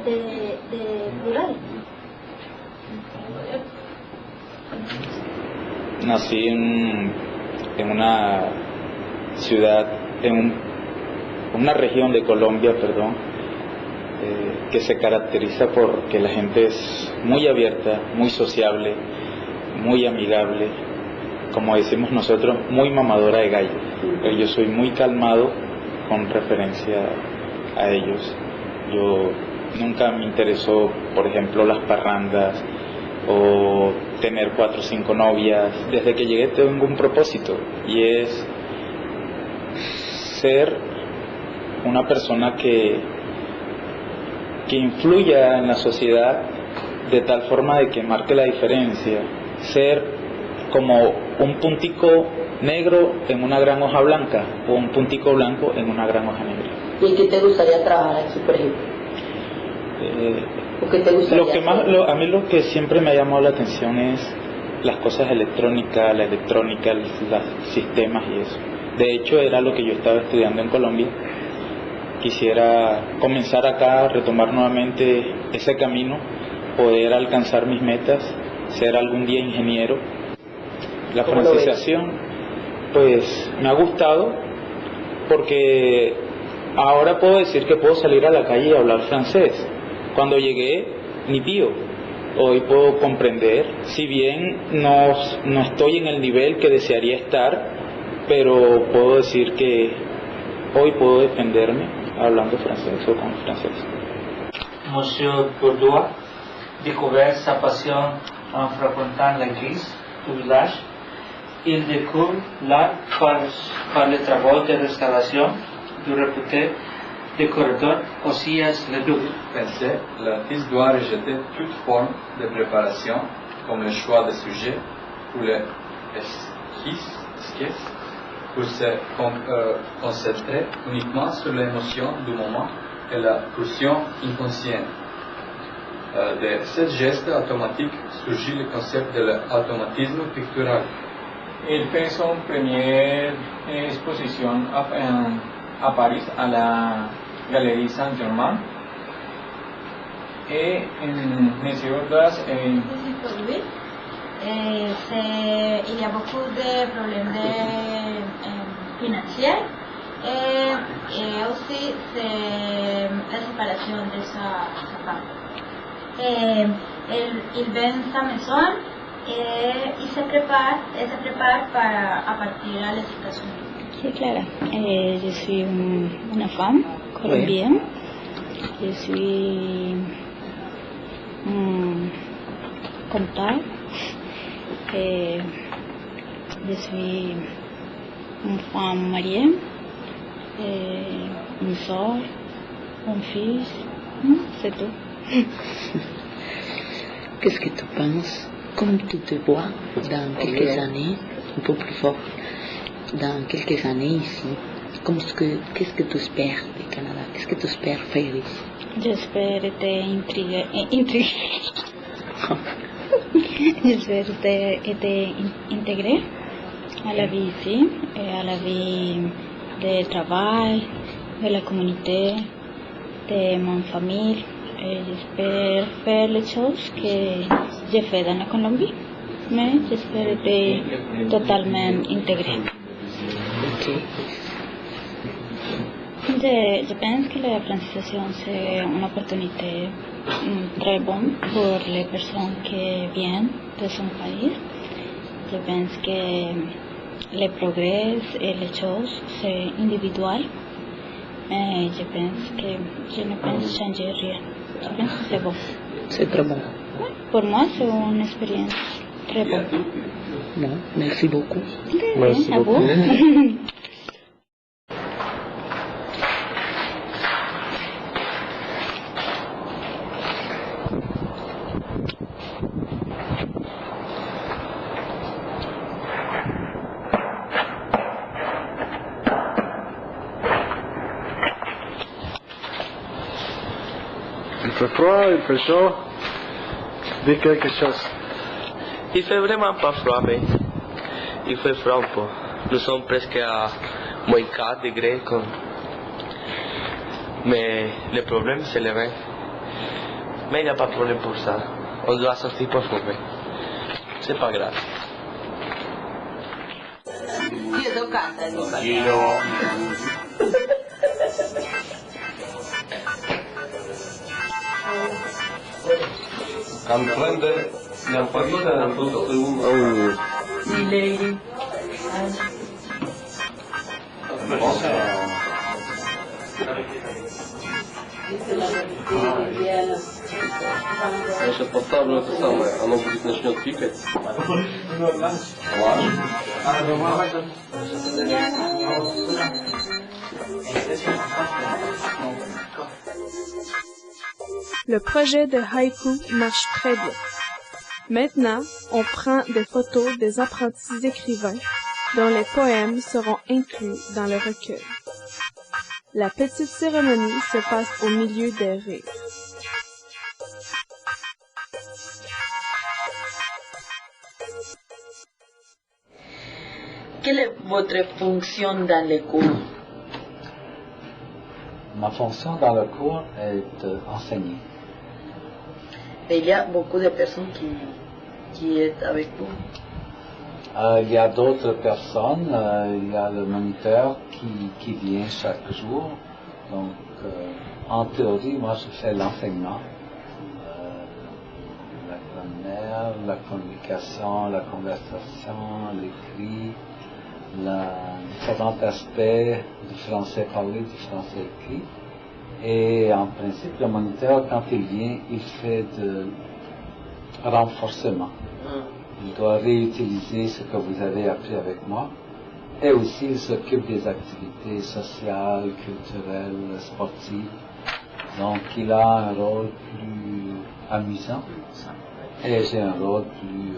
de plural. Nací en una ciudad, en una región de Colombia, que se caracteriza porque la gente es muy abierta, muy sociable, muy amigable, como decimos nosotros, muy mamadora de gallo. Pero yo soy muy calmado con referencia a ellos. Yo nunca me interesó, por ejemplo, las parrandas o tener 4 o 5 novias. Desde que llegué tengo un propósito, y es ser una persona que influya en la sociedad de tal forma de que marque la diferencia, ser como un puntico negro en una gran hoja blanca o un puntico blanco en una gran hoja negra. ¿Y en qué te gustaría trabajar aquí, por ejemplo? ¿O qué te gustaría a mí lo que siempre me ha llamado la atención es las cosas electrónicas, la electrónica, los sistemas y eso. De hecho, era lo que yo estaba estudiando en Colombia. Quisiera comenzar acá, retomar nuevamente ese camino, poder alcanzar mis metas, ser algún día ingeniero. La francización, pues me ha gustado porque ahora puedo decir que puedo salir a la calle y hablar francés. Cuando llegué, ni tío. Hoy puedo comprender, si bien no estoy en el nivel que desearía estar, pero puedo decir que hoy puedo defenderme hablando francés o con francés. Monsieur Bourdois découvert sa passion en fréquentant l'église du village. Il découvre l'art par les travaux de restauration du réputé du corridor OCS Leduc. Pensez, l'artiste doit rejeter toute forme de préparation, comme le choix de sujet ou l'esquisse, pour se concentrer uniquement sur l'émotion du moment et la pulsion inconsciente. De ce geste automatique surgit le concept de l'automatisme pictural. Él fue su primera exposición a París, a la Galerie Saint-Germain. Et Monsieur Audace il y a beaucoup de problèmes financiers et aussi la séparation de sa femme. Il vend sa maison et il se prépare à partir de la situation. Sí, Clara. Je suis une femme colombienne. Je suis comptable. Je suis une femme mariée. Une soeur, un fils. C'est tout. Qu'est-ce que tu penses? Comme tu te vois dans quelques années, un peu plus fort, dans quelques années ici, qu'est-ce que tu espères du Canada? Qu'est-ce que tu espères faire ici? J'espère être intriguée. J'espère être intégrée à la vie ici, et à la vie de travail, de la communauté, de mon famille. Et j'espère faire les choses que j'ai fait dans la Colombie, mais j'espère être totalement intégrée. Okay. Je pense que la francisation c'est une opportunité très bonne pour les personnes qui viennent de son pays. Je pense que les progrès et les choses c'est individuel. Et je pense que je ne pense changer rien. Je pense que c'est bon. C'est très bon. Pour moi, c'est une expérience très bonne. Bon, merci beaucoup. Merci beaucoup. Il fait froid, il fait chaud. Dis quelque chose. Il fait vraiment pas froid, mais il fait froid un peu. Nous sommes presque à moins 4 degrés. Mais le problème, c'est le vent. Mais il n'y a pas de problème pour ça. On doit sortir pour trouver. C'est pas grave. Comprende la partita del tutto uno. Lady. Я сейчас поставлю это самое, оно будет начнет пикать. Le projet de haïku marche très bien. Maintenant, on prend des photos des apprentis écrivains dont les poèmes seront inclus dans le recueil. La petite cérémonie se passe au milieu des rires. Quelle est votre fonction dans les cours? Ma fonction dans le cours est d'enseigner. Et il y a beaucoup de personnes qui est avec vous. Il y a d'autres personnes, il y a le moniteur qui vient chaque jour. Donc, en théorie, moi je fais l'enseignement. La grammaire, la communication, la conversation, l'écrit, différents aspects du français parlé, du français écrit. Et en principe, le moniteur, quand il vient, il fait de renforcement. Il doit réutiliser ce que vous avez appris avec moi Et aussi, il s'occupe des activités sociales, culturelles, sportives. Donc, il a un rôle plus amusant et j'ai un rôle plus...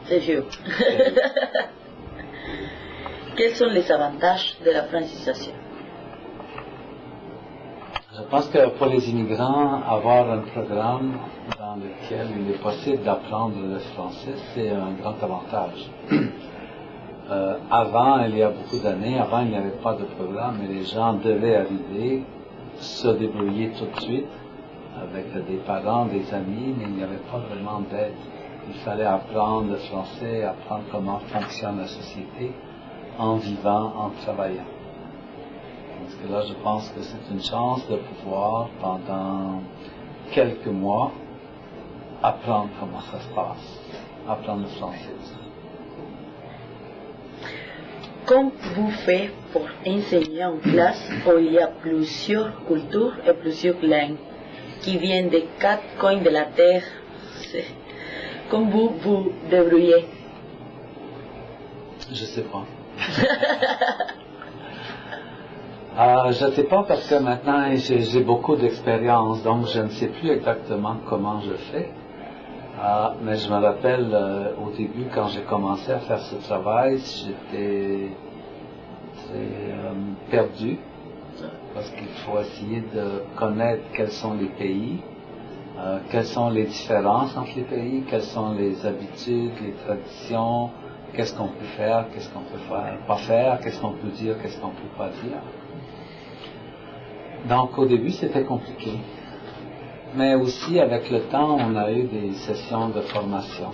Sérieux. Quels sont les avantages de la francisation? Je pense que pour les immigrants, avoir un programme dans lequel il est possible d'apprendre le français, c'est un grand avantage. Avant, il y a beaucoup d'années, avant il n'y avait pas de programme et les gens devaient arriver, se débrouiller tout de suite avec des parents, des amis, mais il n'y avait pas vraiment d'aide. Il fallait apprendre le français, apprendre comment fonctionne la société en vivant, en travaillant. Parce que là, je pense que c'est une chance de pouvoir, pendant quelques mois, apprendre comment ça se passe, apprendre le français. Comment vous faites pour enseigner en classe où il y a plusieurs cultures et plusieurs langues qui viennent des 4 coins de la terre? Comment vous vous débrouillez? Je sais pas. Je ne sais pas parce que maintenant j'ai beaucoup d'expérience, donc je ne sais plus exactement comment je fais. Mais je me rappelle au début, quand j'ai commencé à faire ce travail, j'étais très perdu parce qu'il faut essayer de connaître quels sont les pays, quelles sont les différences entre les pays, quelles sont les habitudes, les traditions, qu'est-ce qu'on peut faire, qu'est-ce qu'on peut pas faire, qu'est-ce qu'on peut dire, qu'est-ce qu'on ne peut pas dire. Donc au début c'était compliqué. Mais aussi avec le temps on a eu des sessions de formation.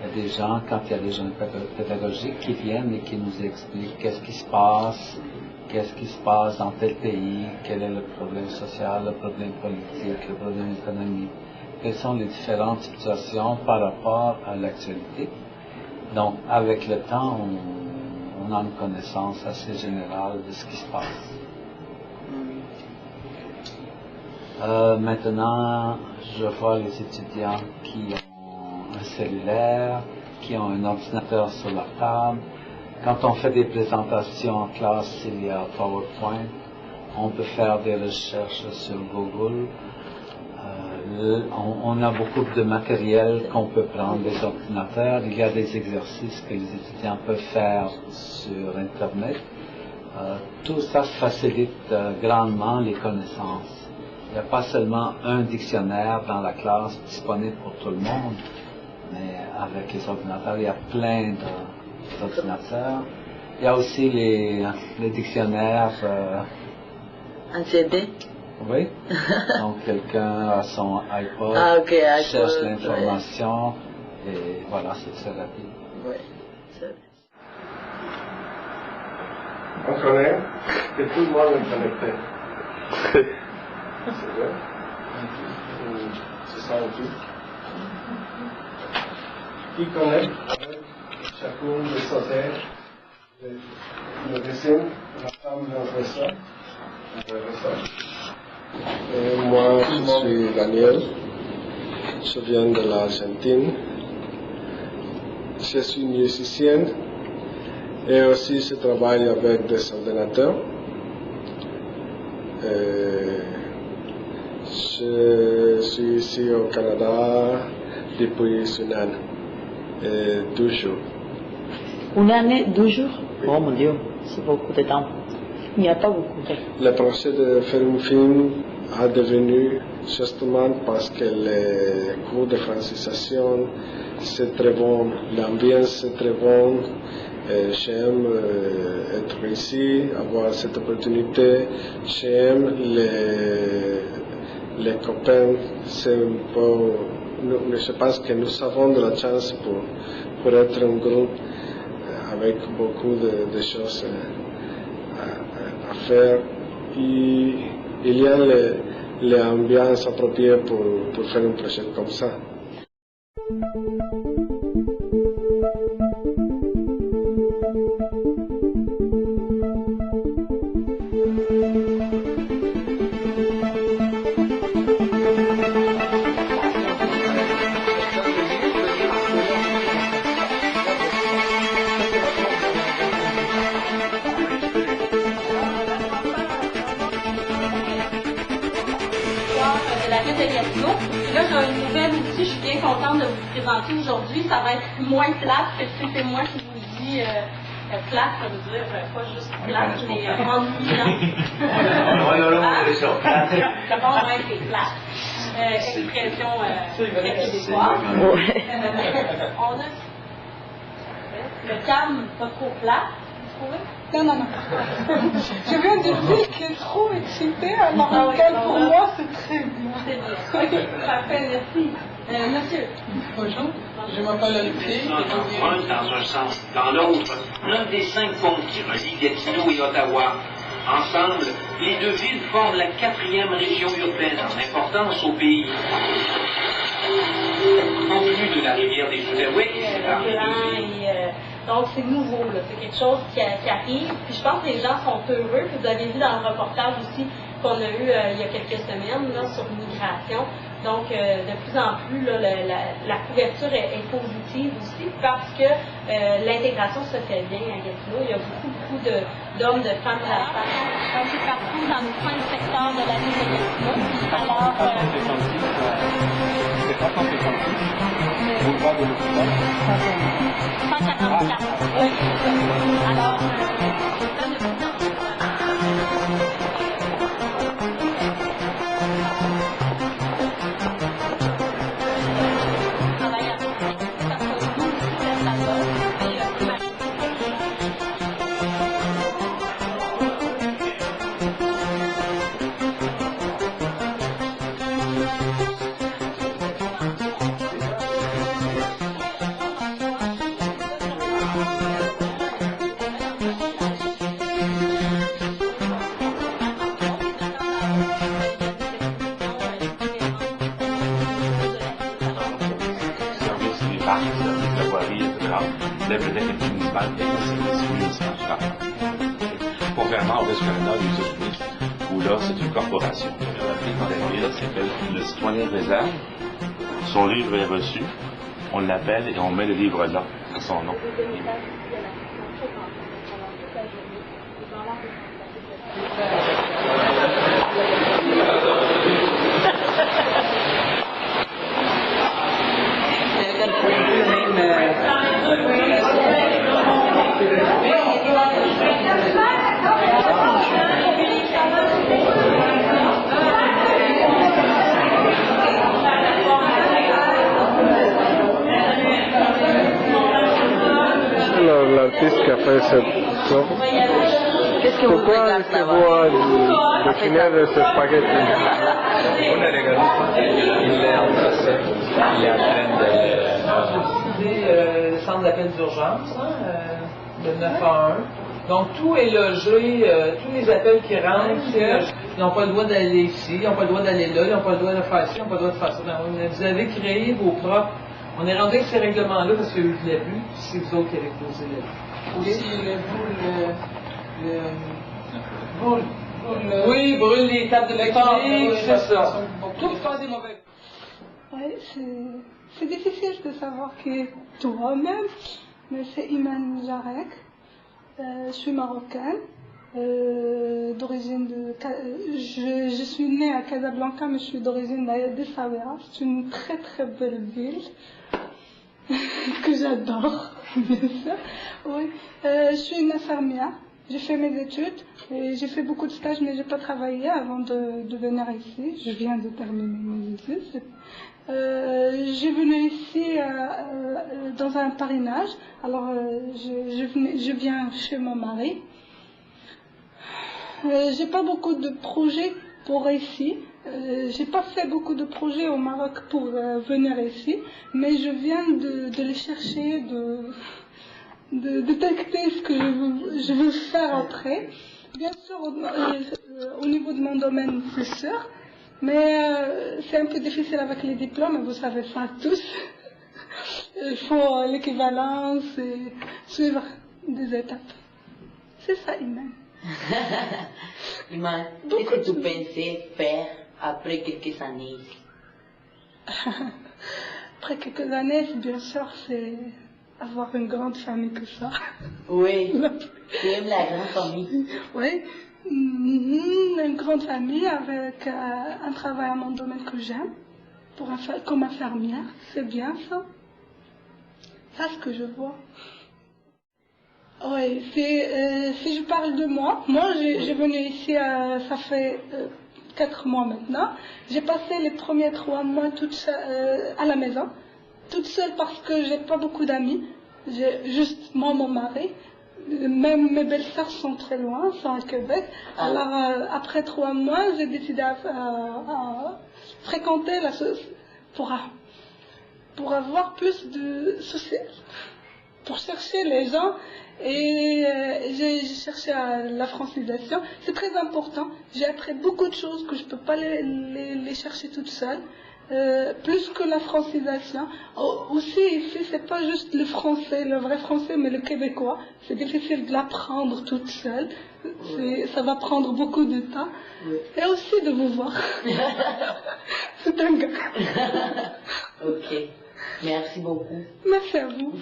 Il y a des gens, quand il y a des gens pédagogiques qui viennent et qui nous expliquent qu'est-ce qui se passe dans tel pays, quel est le problème social, le problème politique, le problème économique, quelles sont les différentes situations par rapport à l'actualité. Donc avec le temps on a une connaissance assez générale de ce qui se passe. Maintenant, je vois les étudiants qui ont un cellulaire, qui ont un ordinateur sur la table. Quand on fait des présentations en classe, il y a PowerPoint. On peut faire des recherches sur Google. On a beaucoup de matériel qu'on peut prendre des ordinateurs. Il y a des exercices que les étudiants peuvent faire sur Internet. Tout ça facilite grandement les connaissances. Il n'y a pas seulement un dictionnaire dans la classe disponible pour tout le monde, mais avec les ordinateurs, il y a plein d'ordinateurs. Il y a aussi les dictionnaires... En CD? Oui. Donc quelqu'un a son iPod, cherche l'information, et voilà, c'est très rapide. Oui, c'est vrai. On connaît que tout le monde est connecté. C'est vrai. C'est ça tout. Qui connecte avec chacun de ses aides, le dessin, la femme de ça. Moi, je suis Daniel. Je viens de l'Argentine. Je suis musicien et aussi je travaille avec des ordinateurs. Je suis ici au Canada depuis une année et 2 jours. Une année, 2 jours? Oh mon Dieu, c'est beaucoup de temps. Il n'y a pas beaucoup de temps. Le projet de faire un film a devenu justement parce que les cours de francisation c'est très bon, l'ambiance est très bonne. J'aime être ici, avoir cette opportunité. J'aime les copains. Je pense que nous avons de la chance pour être un groupe avec beaucoup de choses à faire. Et il y a l'ambiance appropriée pour faire un projet comme ça. la ville de Gatineau. Et là, j'ai une nouvelle aussi, je suis bien contente de vous présenter aujourd'hui. Ça va être moins plate, que si c'est moi qui vous dis plate, ça veut dire pas juste plate, mais ennuyant. D'abord, c'est plate. Expression très québécoise. On a le calme, pas trop plat. Non. Je viens de dire qu'il est trop excité, alors lequel pour moi c'est très bien. C'est bien. Ok, parfait, merci. Monsieur. Bonjour, je m'appelle Alexis. Dans un sens, dans l'autre, l'un des 5 ponts qui relient Gatineau et Ottawa. Ensemble, les deux villes forment la 4e région urbaine en importance au pays. En plus de la rivière des Outaouais, donc c'est nouveau, c'est quelque chose qui arrive. Puis je pense que les gens sont heureux. Puis vous avez vu dans le reportage aussi qu'on a eu il y a quelques semaines là, sur l'immigration. Donc de plus en plus, là, la couverture est positive aussi parce que l'intégration se fait bien à Gatineau. Il y a beaucoup d'hommes, de femmes d'affaires un peu partout dans les 5 secteurs de la ville de Gatineau. Alors, c'est pas 156. Boulevard de l'hôpital. 144. Oui. Alors, Contrairement au reste du Canada, des États-Unis, où là, c'est une corporation. La ville dans la ville s'appelle le citoyen réserve. Son livre est reçu, on l'appelle et on met le livre là, à son nom. Alors, l'artiste qui a fait cette œuvre, pourquoi est-ce que vous dessinez de ce spaghetti? Il est en train de... le centre d'appel d'urgence, le 911. Donc tout est logé, tous les appels qui rentrent, ils n'ont pas le droit d'aller ici, ils n'ont pas le droit d'aller là, ils n'ont pas le droit de faire ci, ils n'ont pas le droit de faire ça. Vous avez créé vos propres... On est rendu avec ces règlements-là parce que je ne l'ai plus, c'est vous autres qui avez posé là. Aussi le boule. Oui, brûle les tables de lecture, c'est ça. Tout faire des mauvais. Oui, c'est difficile de savoir qui est toi-même, mais c'est Iman Jarek. Je suis marocaine, d'origine de... Je suis née à Casablanca, mais je suis d'origine d'Essaouira. C'est une très très belle ville que j'adore, bien sûr. Oui. Je suis une infirmière. J'ai fait mes études et j'ai fait beaucoup de stages, mais je n'ai pas travaillé avant de venir ici. Je viens de terminer mes études. J'ai venu ici dans un parrainage. Alors, je viens chez mon mari. J'ai pas beaucoup de projets pour ici. J'ai pas fait beaucoup de projets au Maroc pour venir ici, mais je viens de les chercher, de détecter ce que je veux faire après. Bien sûr, au niveau de mon domaine, c'est sûr, mais c'est un peu difficile avec les diplômes, vous savez ça tous. Il faut l'équivalence et suivre des étapes. C'est ça, Iman. Iman, qu'est-ce que tu pensais faire après quelques années? Après quelques années, bien sûr, c'est avoir une grande famille que ça. Oui, tu aimes la grande famille. Oui, Une grande famille avec un travail à mon domaine que j'aime, comme infirmière, c'est bien ça. C'est ce que je vois. Oui, si je parle de moi, j'ai venu ici, ça fait 4 mois maintenant. J'ai passé les premiers 3 mois à la maison, toute seule parce que j'ai pas beaucoup d'amis. J'ai juste moi, mon mari. Même mes belles-sœurs sont très loin, sont à Québec. Alors après 3 mois, j'ai décidé à fréquenter pour avoir plus de social, pour chercher les gens. Et j'ai cherché la francisation. C'est très important. J'ai appris beaucoup de choses que je ne peux pas les chercher toute seule. Plus que la francisation. Aussi, ici, c'est pas juste le français, le vrai français, mais le québécois. C'est difficile de l'apprendre toute seule. Ça va prendre beaucoup de temps. Et aussi de vous voir. C'est un gars. Ok. Merci beaucoup. Merci à vous.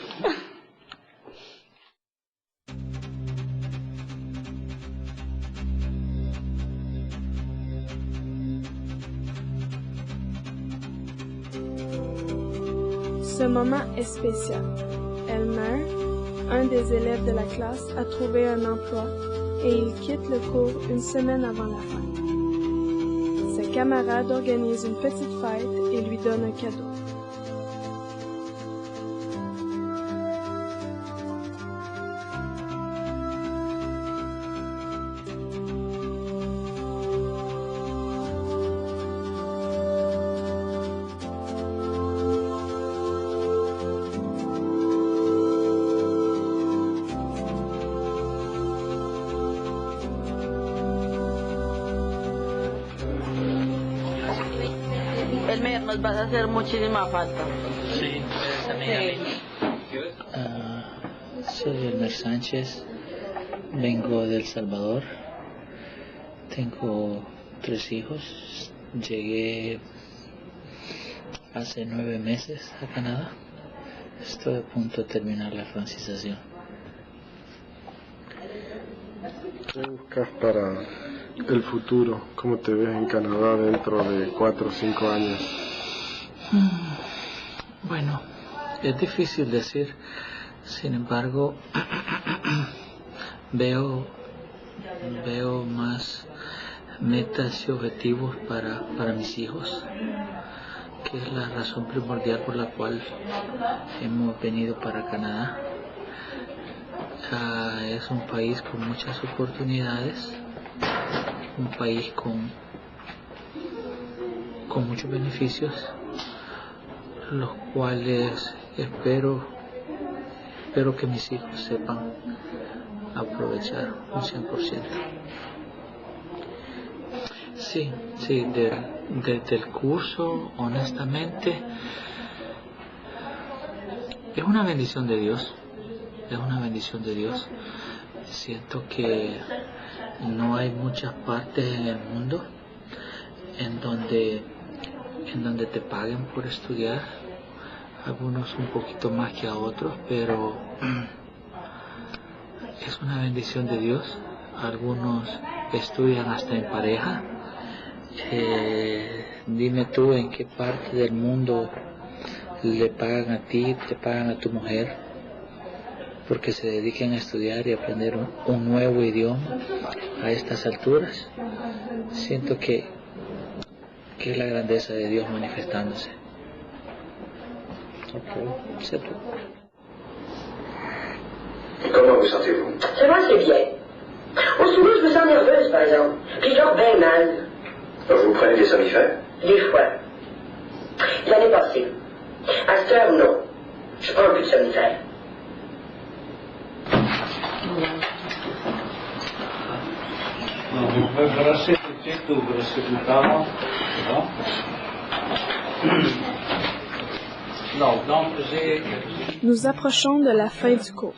Ce moment est spécial. Elmer, un des élèves de la classe, a trouvé un emploi et il quitte le cours une semaine avant la fin. Ses camarades organisent une petite fête et lui donnent un cadeau. Elmer, nos vas a hacer muchísima falta. Sí, soy Elmer Sánchez, vengo de El Salvador, tengo 3 hijos, llegué hace 9 meses a Canadá, estoy a punto de terminar la francización. ¿Qué buscas para el futuro? ¿Cómo te ves en Canadá dentro de 4 o 5 años? Bueno, es difícil decir, sin embargo, veo más metas y objetivos para mis hijos, que es la razón primordial por la cual hemos venido para Canadá. Es un país con muchas oportunidades, un país con muchos beneficios, los cuales espero que mis hijos sepan aprovechar un 100%. Sí, del curso, honestamente, es una bendición de Dios. Es una bendición de Dios. Siento que no hay muchas partes en el mundo en donde te paguen por estudiar, algunos un poquito más que a otros, pero es una bendición de Dios. Algunos estudian hasta en pareja. Dime tú en qué parte del mundo le pagan a ti, te pagan a tu mujer porque se dediquen a estudiar y aprender un nuevo idioma a estas alturas. Siento que es la grandeza de Dios manifestándose. C'est tout. Comment vous sentez-vous? Ça va assez bien. Au souvent, je me sens nerveuse, par exemple. Puis je dors bien mal. Vous prenez des somnifères? Des fois. L'année passée. À cette heure, non. Je prends plus de somnifères. Nous approchons de la fin du cours.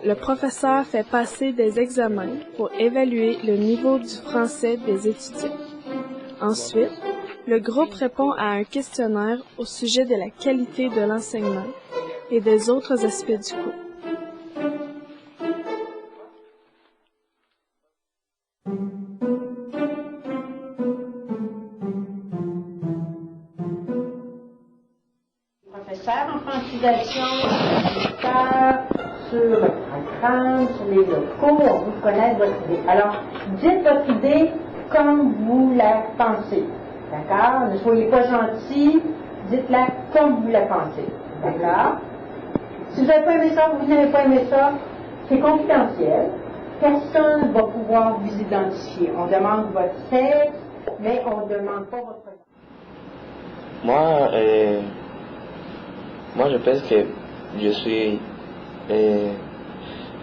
Le professeur fait passer des examens pour évaluer le niveau du français des étudiants. Ensuite, le groupe répond à un questionnaire au sujet de la qualité de l'enseignement et des autres aspects du cours. faire en francisation, sur le programme, sur les locaux, on veut connaître votre idée. Alors, dites votre idée comme vous la pensez. D'accord? Ne soyez pas gentil, dites-la comme vous la pensez. D'accord? Si vous n'avez pas aimé ça, vous n'avez pas aimé ça, c'est confidentiel. Personne ne va pouvoir vous identifier. On demande votre sexe, mais on ne demande pas votre nom. Moi, je pense que je suis,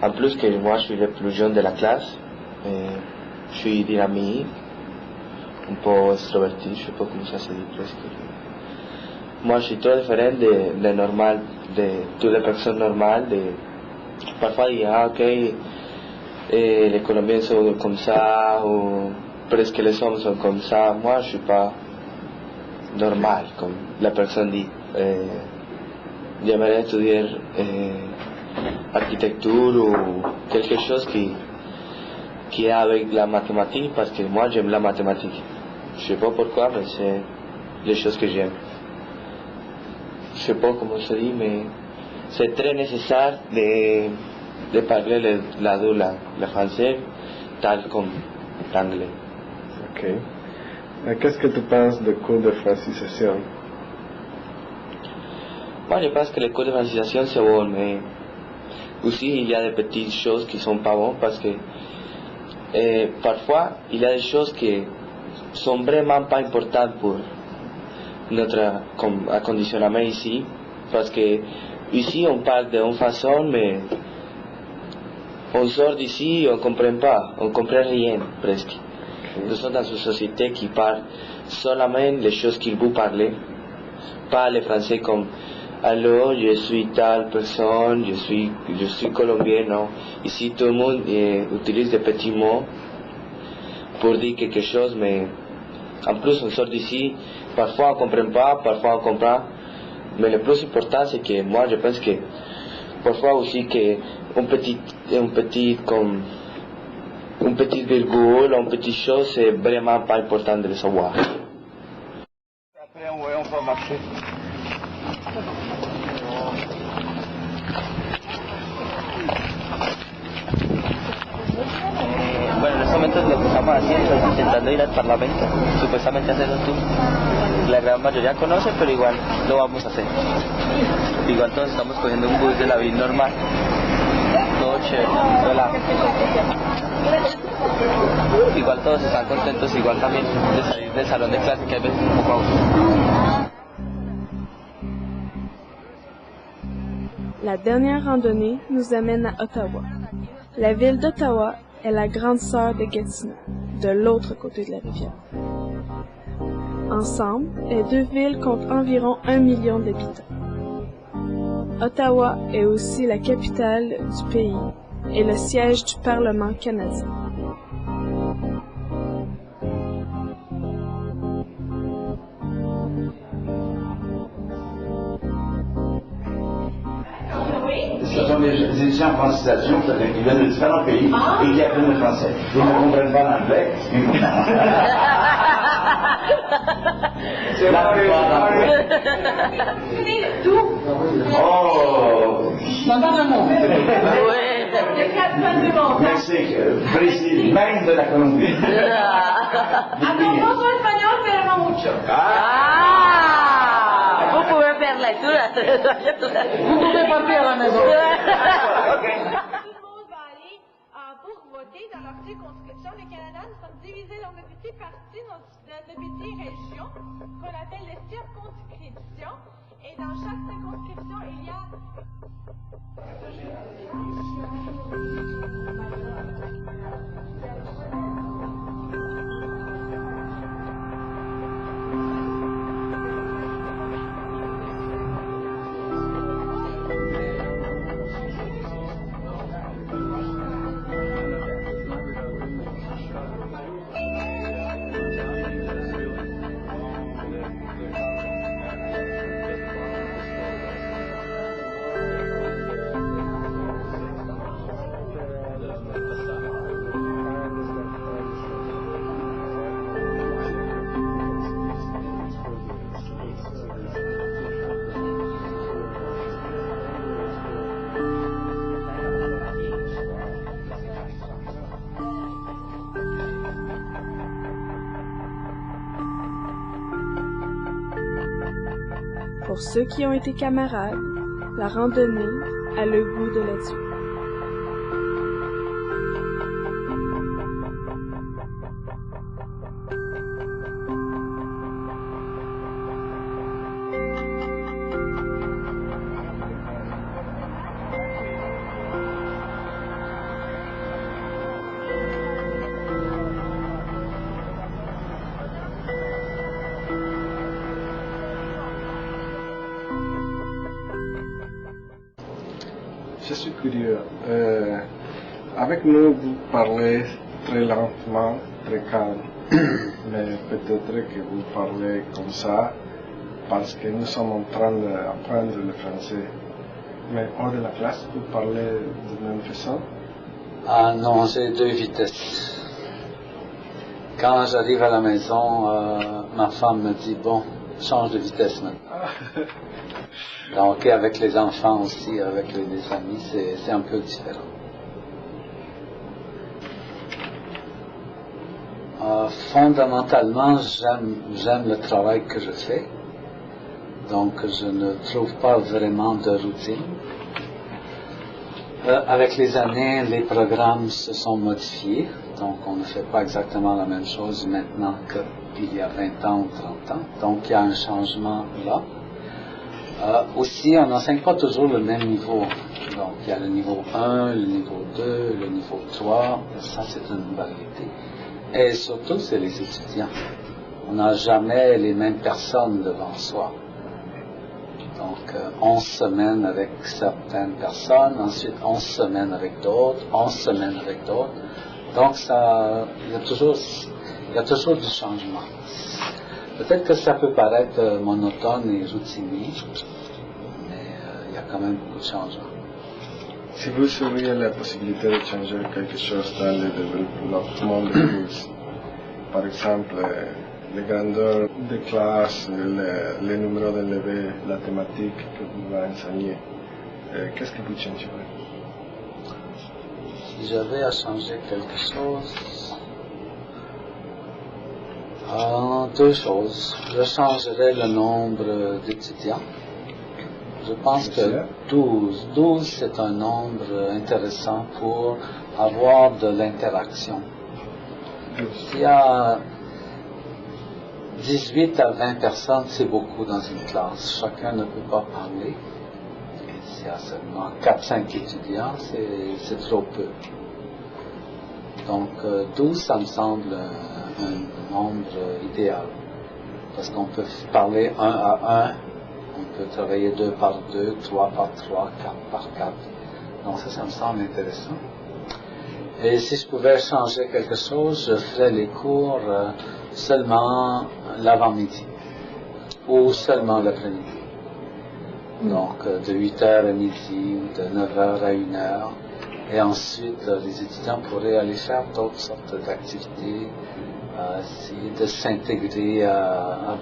en plus que moi, je suis le plus jeune de la classe. Je suis dynamique, un peu extroverti, je ne sais pas comment ça se dit presque. Moi, je suis très différent de normal, de toutes les personnes normales. Parfois, il y a, ok, les Colombiens sont comme ça, ou presque les hommes sont comme ça. Moi, je ne suis pas normal, comme la personne dit. J'aimerais étudier architecture ou quelque chose qui est avec la mathématique, parce que moi, j'aime la mathématique. Je ne sais pas pourquoi, mais c'est les choses que j'aime. Je ne sais pas comment se dit, mais c'est très nécessaire de parler le français tel comme l'anglais. Ok. Qu'est-ce que tu penses des cours de francisation? Moi, je pense que les cours de francisation c'est bon, mais aussi il y a des petites choses qui sont pas bonnes parce que parfois il y a des choses qui sont vraiment pas importantes pour notre conditionnement ici, parce que ici on parle d'une façon, mais on sort d'ici, on comprend pas, on comprend rien presque. Nous sommes dans une société qui parle seulement les choses qu'il veut parler, pas le français comme allô, je suis telle personne, je suis colombien, non. Ici tout le monde utilise des petits mots pour dire quelque chose, mais en plus on sort d'ici, parfois on comprend pas, parfois on comprend, mais le plus important c'est que moi je pense que parfois aussi que une petite virgule, une petite chose, c'est vraiment pas important de le savoir. Après, on va marcher. Bueno, en este momento lo que estamos haciendo es intentando ir al Parlamento, supuestamente hacer un tour. La gran mayoría conoce, pero igual lo vamos a hacer. Igual todos estamos cogiendo un bus de la vida normal. Todo chévere. Hola. Igual todos están contentos, igual también de salir del salón de clase, que hay veces un poco aburrido. La dernière randonnée nous amène à Ottawa. La ville d'Ottawa est la grande sœur de Gatineau, de l'autre côté de la rivière. Ensemble, les deux villes comptent environ 1 million d'habitants. Ottawa est aussi la capitale du pays et le siège du Parlement canadien. Ce sont des étudiants en francisation qui viennent de différents pays et qui apprennent le français. Ils ne comprennent pas l'anglais. C'est la plupart d'entre eux. Oh! Mais c'est précis, même de la Colombie. Hablamos español, pero no mucho. Vous pouvez faire la tour. Vous pouvez partir à la maison. Tout le monde va aller pour voter dans leur circonscription. Le Canada, nous sommes divisés dans de petites parties, de petites régions, qu'on appelle les circonscriptions. Et dans chaque circonscription, il y a... Pour ceux qui ont été camarades, la randonnée a le goût de l'adieu. Je suis curieux. Avec nous, vous parlez très lentement, très calme. Mais peut-être que vous parlez comme ça parce que nous sommes en train d'apprendre le français. Mais hors de la classe, vous parlez de la même façon? Ah non, j'ai 2 vitesses. Quand j'arrive à la maison, ma femme me dit, bon, change de vitesse maintenant. Donc avec les enfants aussi, avec les amis, c'est un peu différent. Fondamentalement, j'aime le travail que je fais. Donc je ne trouve pas vraiment de routine. Avec les années, les programmes se sont modifiés. Donc on ne fait pas exactement la même chose maintenant qu'il y a 20 ans ou 30 ans. Donc il y a un changement là. Aussi, on n'enseigne pas toujours le même niveau. Donc, il y a le niveau 1, le niveau 2, le niveau 3. Ça, c'est une variété. Et surtout, c'est les étudiants. On n'a jamais les mêmes personnes devant soi. Donc, 11 semaines avec certaines personnes, ensuite 11 semaines avec d'autres, 11 semaines avec d'autres. Donc, il y a toujours du changement. Peut-être que ça peut paraître monotone et routinier, mais il y a quand même beaucoup de changements. Si vous auriez la possibilité de changer quelque chose dans le développement des cours, par exemple les grandeurs de classe, les numéros d'élèves, la thématique que vous allez enseigner, qu'est-ce que vous changerez? Si j'avais à changer quelque chose... 2 choses. Je changerais le nombre d'étudiants. Je pense que 12 c'est un nombre intéressant pour avoir de l'interaction. S'il y a 18 à 20 personnes, c'est beaucoup dans une classe. Chacun ne peut pas parler. Et s'il y a seulement 4-5 étudiants, c'est trop peu. Donc 12, ça me semble un nombre idéal. Parce qu'on peut parler 1 à 1, on peut travailler 2 par 2, 3 par 3, 4 par 4. Donc ça me semble intéressant. Et si je pouvais changer quelque chose, je ferais les cours seulement l'avant-midi ou seulement l'après-midi. Donc de 8h à midi ou de 9h à 1h. Et ensuite, les étudiants pourraient aller faire d'autres sortes d'activités, essayer de s'intégrer à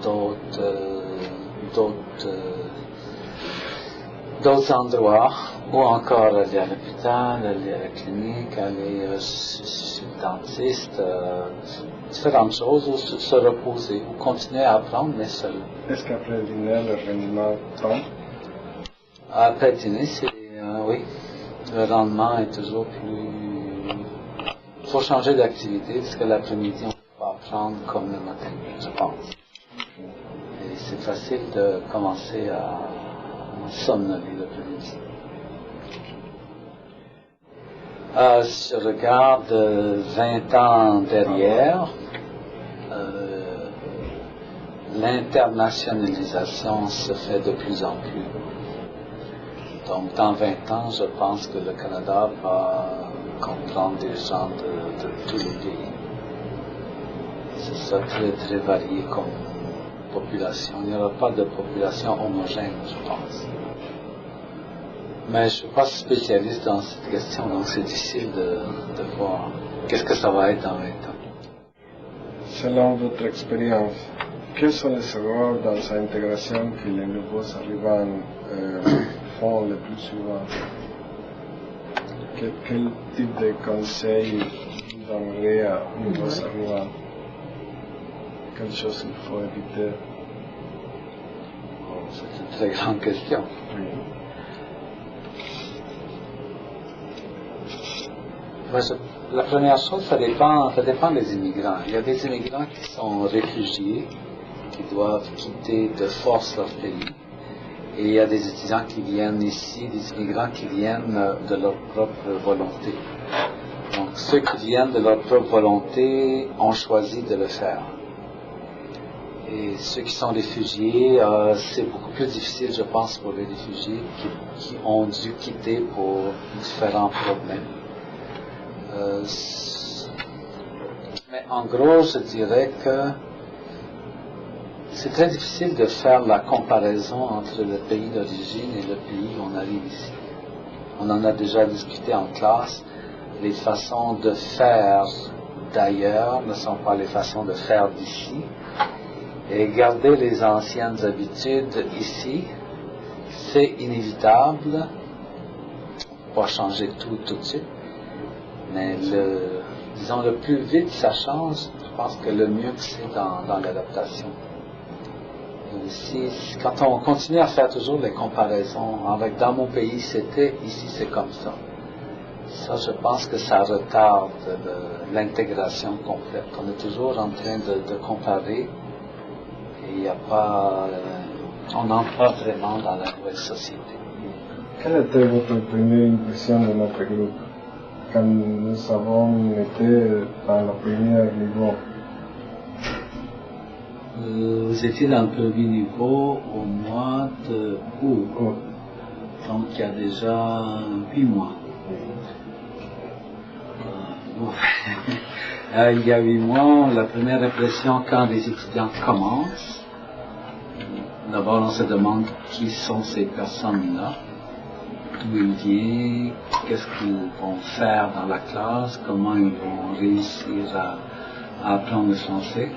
d'autres endroits, ou encore aller à l'hôpital, aller à la clinique, aller chez le dentiste, différentes choses, ou se reposer, ou continuer à apprendre, mais seul. Est-ce qu'après le dîner, le rendement tombe? Après le dîner, oui. Le rendement est toujours plus... Il faut changer d'activité parce que l'après-midi, on ne peut pas apprendre comme le matin, je pense. Et c'est facile de commencer à somnoler l'après-midi. Si je regarde 20 ans derrière, l'internationalisation se fait de plus en plus. Donc, dans 20 ans, je pense que le Canada va comprendre des gens de tous les pays. Ce sera très, très varié comme population. Il n'y aura pas de population homogène, je pense. Mais je ne suis pas spécialiste dans cette question, donc c'est difficile de voir qu'est-ce que ça va être dans 20 ans. Selon votre expérience, quelles sont les erreurs dans l'intégration que les nouveaux arrivants font le plus souvent? Quel type de conseils vous donnerez à nouveaux arrivants? Quelle chose il faut éviter? C'est une très grande question. La première chose, ça dépend des immigrants. Il y a des immigrants qui sont réfugiés, qui doivent quitter de force leur pays. Et il y a des étudiants qui viennent ici, des immigrants qui viennent de leur propre volonté. Donc ceux qui viennent de leur propre volonté ont choisi de le faire. Et ceux qui sont réfugiés, c'est beaucoup plus difficile, je pense, pour les réfugiés qui ont dû quitter pour différents problèmes. Mais en gros, je dirais que c'est très difficile de faire la comparaison entre le pays d'origine et le pays où on arrive ici. On en a déjà discuté en classe. Les façons de faire d'ailleurs ne sont pas les façons de faire d'ici. Et garder les anciennes habitudes ici, c'est inévitable. On ne peut pas changer tout de suite. Mais disons, le plus vite ça change, je pense que le mieux c'est dans l'adaptation. Quand on continue à faire toujours les comparaisons avec dans mon pays c'était, ici c'est comme ça. Ça, je pense que ça retarde l'intégration complète. On est toujours en train de comparer et il n'y a pas, on n'entre pas vraiment dans la nouvelle société. Quelle était votre première impression de notre groupe quand nous avons été dans le premier niveau? Vous étiez dans le premier niveau au mois de août, donc il y a déjà 8 mois. Il y a 8 mois, la première impression quand les étudiants commencent, d'abord on se demande qui sont ces personnes-là, d'où ils viennent, qu'est-ce qu'ils vont faire dans la classe, comment ils vont réussir à apprendre le français.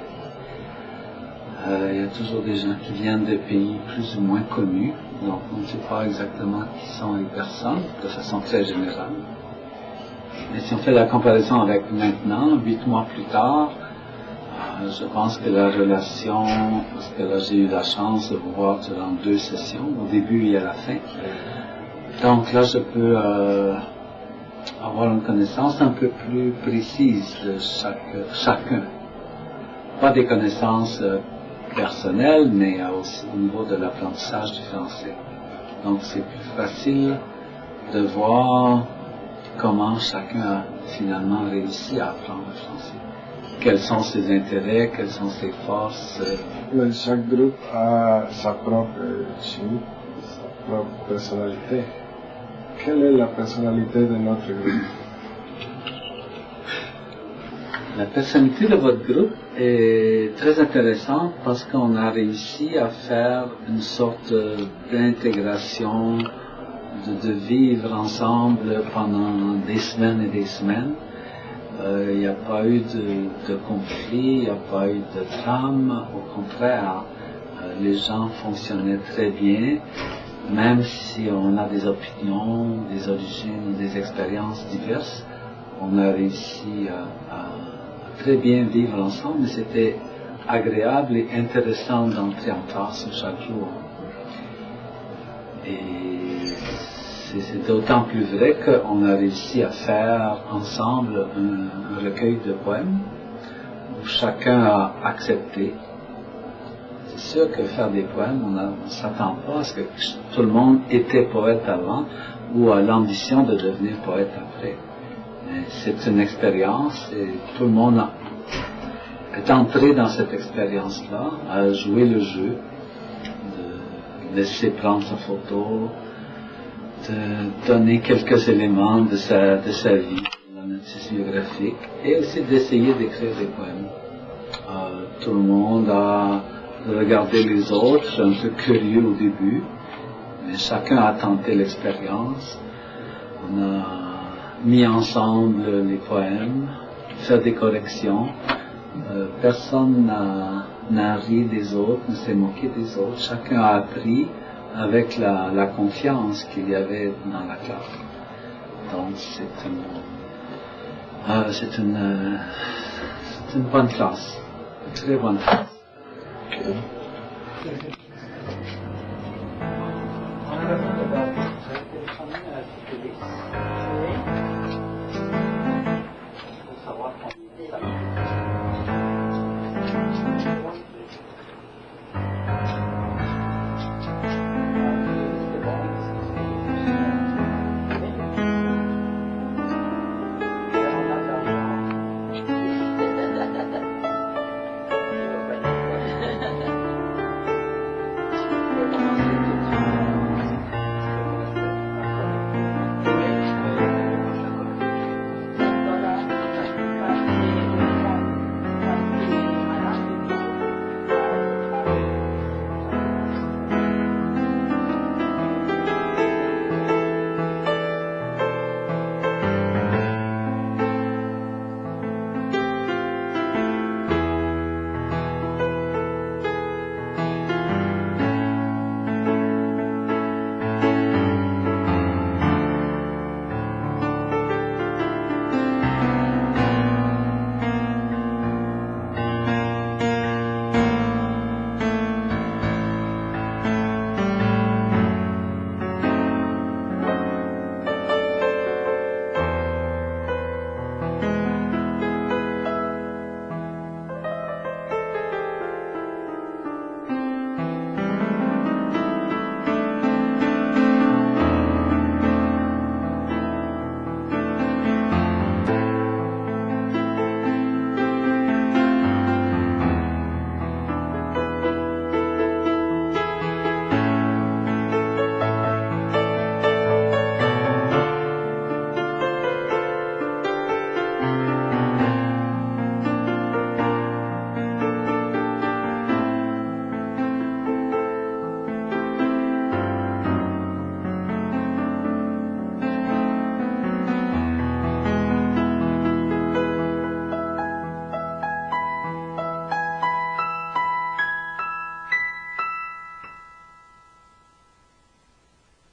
Il y a toujours des gens qui viennent de pays plus ou moins connus, donc on ne sait pas exactement qui sont les personnes, de façon très générale. Mais si on fait la comparaison avec maintenant, 8 mois plus tard, je pense que la relation, parce que là j'ai eu la chance de vous voir durant 2 sessions, au début et à la fin, donc là je peux avoir une connaissance un peu plus précise de chacun. Pas des connaissances personnelles, mais aussi au niveau de l'apprentissage du français. Donc c'est plus facile de voir comment chacun a finalement réussi à apprendre le français. Quels sont ses intérêts, quelles sont ses forces. Mais chaque groupe a sa propre chimie, sa propre personnalité. Quelle est la personnalité de notre groupe? La personnalité de votre groupe est très intéressante parce qu'on a réussi à faire une sorte d'intégration, de vivre ensemble pendant des semaines et des semaines. Il n'y a pas eu de conflit, il n'y a pas eu de drame. Au contraire, les gens fonctionnaient très bien, même si on a des opinions, des origines, des expériences diverses. On a réussi à très bien vivre ensemble, mais c'était agréable et intéressant d'entrer en classe chaque jour. Et c'est d'autant plus vrai qu'on a réussi à faire ensemble un recueil de poèmes où chacun a accepté. C'est sûr que faire des poèmes, on ne s'attend pas à ce que tout le monde était poète avant ou a l'ambition de devenir poète après. C'est une expérience et tout le monde est entré dans cette expérience-là, à jouer le jeu, de laisser prendre sa photo, de donner quelques éléments de sa vie, de la notice biographique, et aussi d'essayer d'écrire des poèmes. Tout le monde a regardé les autres, un peu curieux au début, mais chacun a tenté l'expérience. On a mis ensemble les poèmes, fait des corrections. Personne n'a ri des autres, ne s'est moqué des autres. Chacun a appris avec la confiance qu'il y avait dans la classe. Donc c'est une bonne classe, une très bonne classe. Okay.